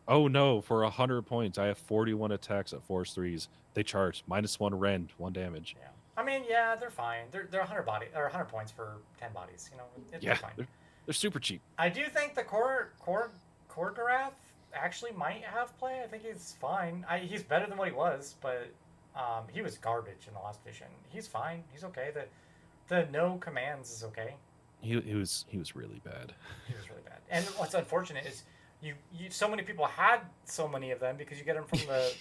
oh no, for 100 points, I have 41 attacks at force 3s. They charge -1 rend, 1 damage. Yeah. I mean, yeah, they're fine. They're 100 body or 100 points for 10 bodies. You know, they're Yeah, fine. they're super cheap. I do think the Korgarath actually might have play. I think he's fine. He's better than what he was, but he was garbage in the last edition. He's fine. He's okay. The no commands is okay. He was really bad. He was really bad. And what's unfortunate is you so many people had so many of them because you get them from the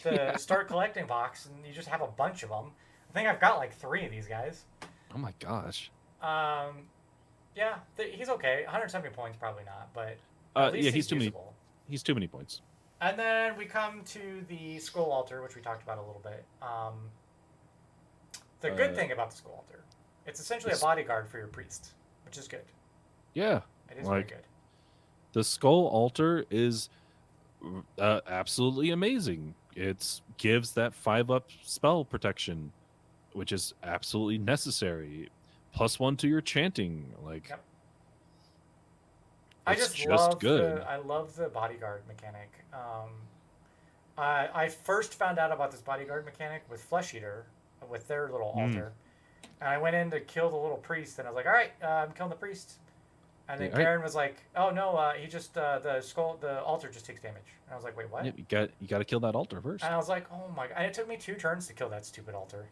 Yeah. start collecting box, and you just have a bunch of them. I think I've got like 3 of these guys. Oh my gosh. Yeah, he's okay. 170 points, probably not, but at least yeah, he's too usable. many. He's too many points. And then we come to the Scroll Altar, which we talked about a little bit. The good thing about the Scroll Altar, it's essentially a bodyguard for your priest, which is good. Yeah, it is very good. The Skull Altar is absolutely amazing. It gives that 5-up spell protection, which is absolutely necessary. +1 to your chanting. Like, yep. It's I just just good. I love the bodyguard mechanic. I first found out about this bodyguard mechanic with Flesh Eater, with their little altar, and I went in to kill the little priest, and I was like, all right, I'm killing the priest. And then Karen was like, "Oh no, he just the altar just takes damage." And I was like, "Wait, what?" Yeah, you got to kill that altar first. And I was like, "Oh my god!" And it took me 2 turns to kill that stupid altar.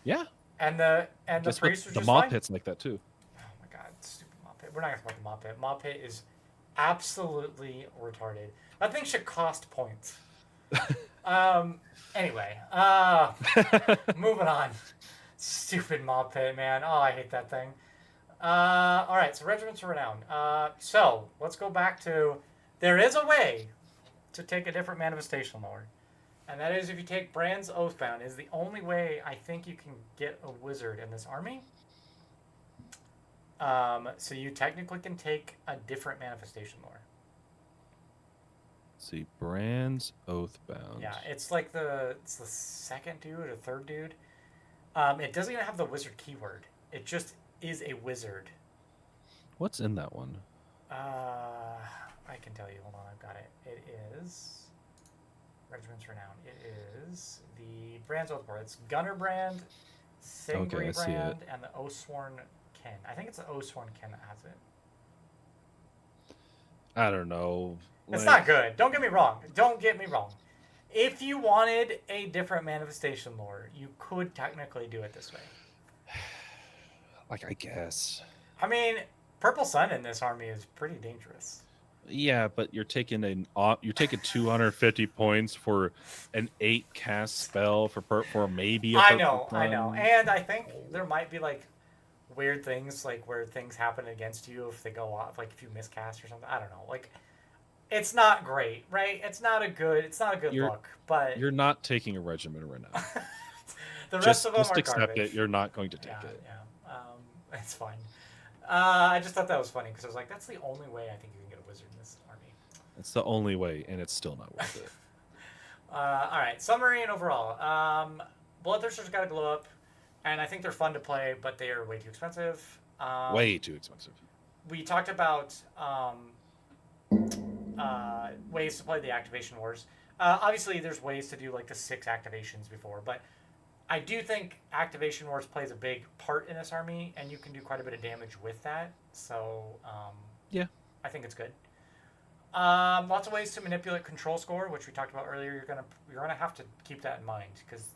Yeah. And the priest was just the mob fine. pit's like that too. Oh my god, stupid mob pit. We're not gonna talk about the mob pit. Mob pit is absolutely retarded. That thing should cost points. Anyway, moving on. Stupid mob pit, man. Oh, I hate that thing. All right, so Regiments of Renown. So let's go back to, there is a way to take a different manifestation lore, and that is if you take Brand's Oathbound. Is the only way I think you can get a wizard in this army. So you technically can take a different manifestation lore. Let's see, Brand's Oathbound. Yeah, it's like it's the second dude or third dude. It doesn't even have the wizard keyword. It just is a wizard. What's in that one? I can tell you. Hold on, I've got it. It is Regiments Renown. It is the Brand's Oathboard. It's Gunner Brand, Singbury Brand, and the Oathsworn Ken. I think it's the Oathsworn Ken that has it. I don't know. It's not good. Don't get me wrong. If you wanted a different manifestation lore, you could technically do it this way. Like, I guess. I mean, Purple Sun in this army is pretty dangerous. Yeah, but you're taking 250 points for an 8 cast spell for maybe a I Purple know, Sun. and I think there might be like weird things, like where things happen against you if they go off, like if you miscast or something. I don't know. Like, it's not great, right? It's not a good look, but you're not taking a Regiment right now. The rest of them just are accept garbage. it. You're not going to take it. Yeah, it's fine. I just thought that was funny because I was like, that's the only way I think you can get a wizard in this army. It's the only way, and it's still not worth it. All right, summary and overall. Bloodthirsters got to glow up, and I think they're fun to play, but they are way too expensive. Way too expensive. We talked about ways to play the activation wars. Obviously, there's ways to do like the 6 activations before, but I do think activation wars plays a big part in this army, and you can do quite a bit of damage with that. So yeah, I think it's good. Lots of ways to manipulate control score, which we talked about earlier. You're gonna have to keep that in mind because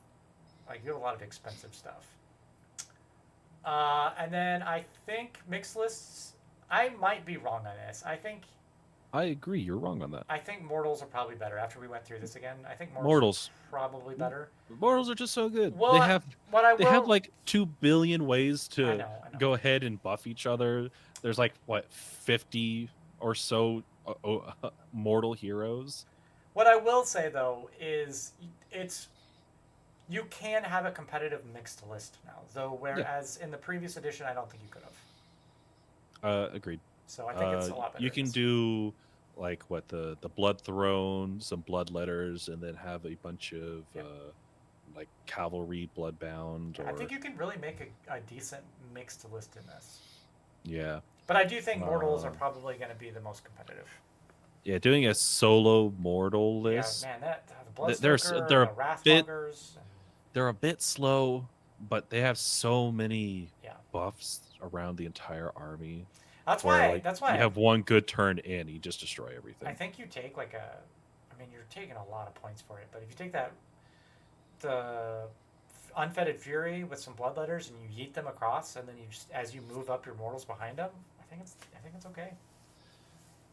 like you have a lot of expensive stuff. And then I think mixed lists. I might be wrong on this. I agree. You're wrong on that. I think mortals are probably better. After we went through this again, I think mortals are probably better. Mortals are just so good. Well, they have like 2 billion ways to I know. go ahead and buff each other. There's like 50 or so mortal heroes. What I will say though is You can have a competitive mixed list now, though. Whereas in the previous edition, I don't think you could have. Agreed. So I think it's a lot better. You can do like what the blood throne, some blood letters, and then have a bunch of like cavalry bloodbound. Yeah, or I think you can really make a decent mixed list in this. yeah. But I do think mortals are probably going to be the most competitive. Yeah, doing a solo mortal Yeah, list. man, the Bloodstoker, they're the bit Wrathmongers. they're a bit slow, but they have so many Yeah. buffs around the entire army. That's where, why. like, That's why you have one good turn in, you just destroy everything. I think you take like I mean, you're taking a lot of points for it, but if you take the Unfettered Fury with some bloodletters and you yeet them across, and then you just as you move up your mortals behind them, I think it's okay.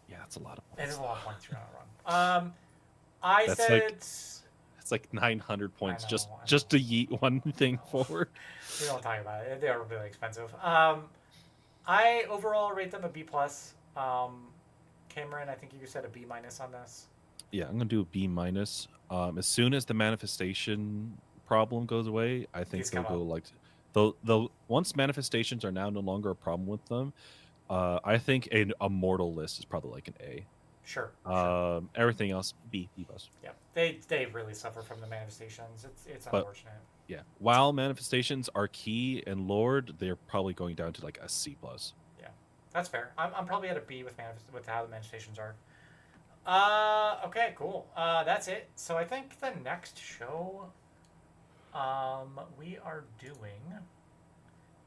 Yeah, that's a lot of points. It is a lot of points you're on a run. That's said. It's like 900 points I know. just to yeet one thing forward. We don't talk about it. They are really expensive. I overall rate them a B plus. Cameron, I think you said a B minus on this. Yeah, I'm gonna do a B minus. As soon as the manifestation problem goes away, I think they'll go like they'll once manifestations are now no longer a problem with them. I think a mortal list is probably like an A. Sure. Everything else B plus. Yeah, they really suffer from the manifestations. It's unfortunate. Yeah, while manifestations are key and Lord, they're probably going down to like a C plus. Yeah, that's fair. I'm probably at a B with how the manifestations are. Okay, cool. That's it. So I think the next show, we are doing.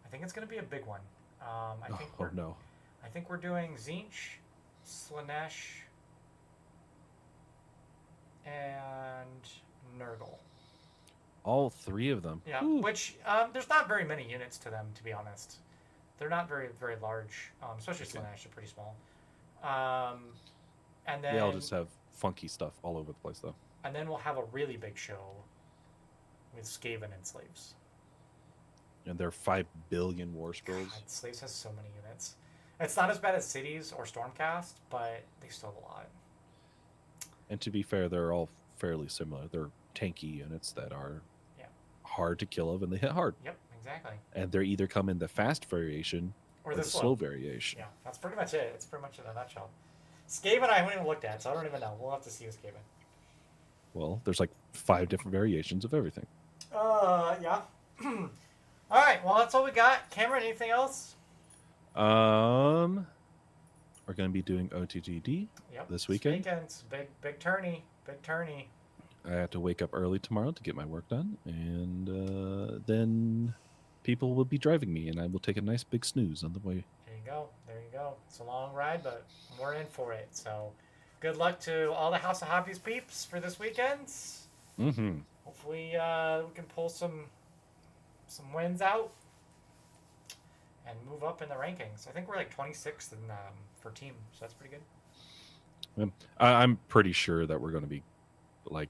I think it's going to be a big one. I think we're doing Tzeentch, Slaanesh, and Nurgle. All three of them. Yeah, Ooh. Which there's not very many units to them, to be honest. They're not very very large, especially Slaanesh. They're pretty small. And then they all just have funky stuff all over the place, though. And then we'll have a really big show with Skaven and Slaves. And there are 5 billion Warscrolls. God, Slaves has so many units. It's not as bad as Cities or Stormcast, but they still have a lot. And to be fair, they're all fairly similar. They're tanky units that are hard to kill of, and they hit hard. Yep, exactly. And they either come in the fast variation or the slow variation. Yeah, that's pretty much it. It's pretty much in a nutshell. Skaven I haven't even looked at, so I don't even know. We'll have to see with Skaven. Well, there's like 5 different variations of everything. Yeah. All right, well, that's all we got. Cameron, anything else? We're going to be doing OTTD this weekend. It's big tourney. I have to wake up early tomorrow to get my work done, and then people will be driving me, and I will take a nice big snooze on the way. There you go. It's a long ride, but we're in for it. So good luck to all the House of Hobbies peeps for this weekend. Mm-hmm. Hopefully we can pull some wins out and move up in the rankings. I think we're like 26th for team, so that's pretty good. I'm pretty sure that we're going to be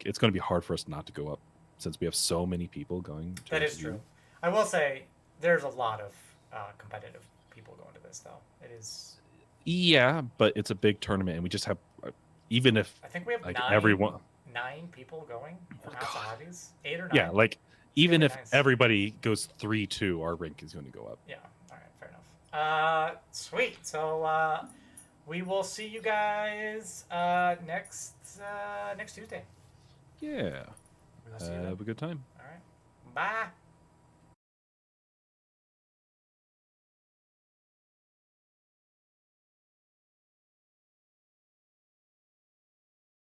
it's going to be hard for us not to go up since we have so many people going. That is true. I will say there's a lot of competitive people going to this, though. It is. Yeah, but it's a big tournament, and we just have even if I think we have like 9 people going for House of Hobbies, 8 or 9. Yeah, like even if everybody goes 3-2, our rank is going to go up. Yeah. All right. Fair enough. Sweet. So we will see you guys next Tuesday. Yeah. We'll see you then. Have a good time. All right. Bye.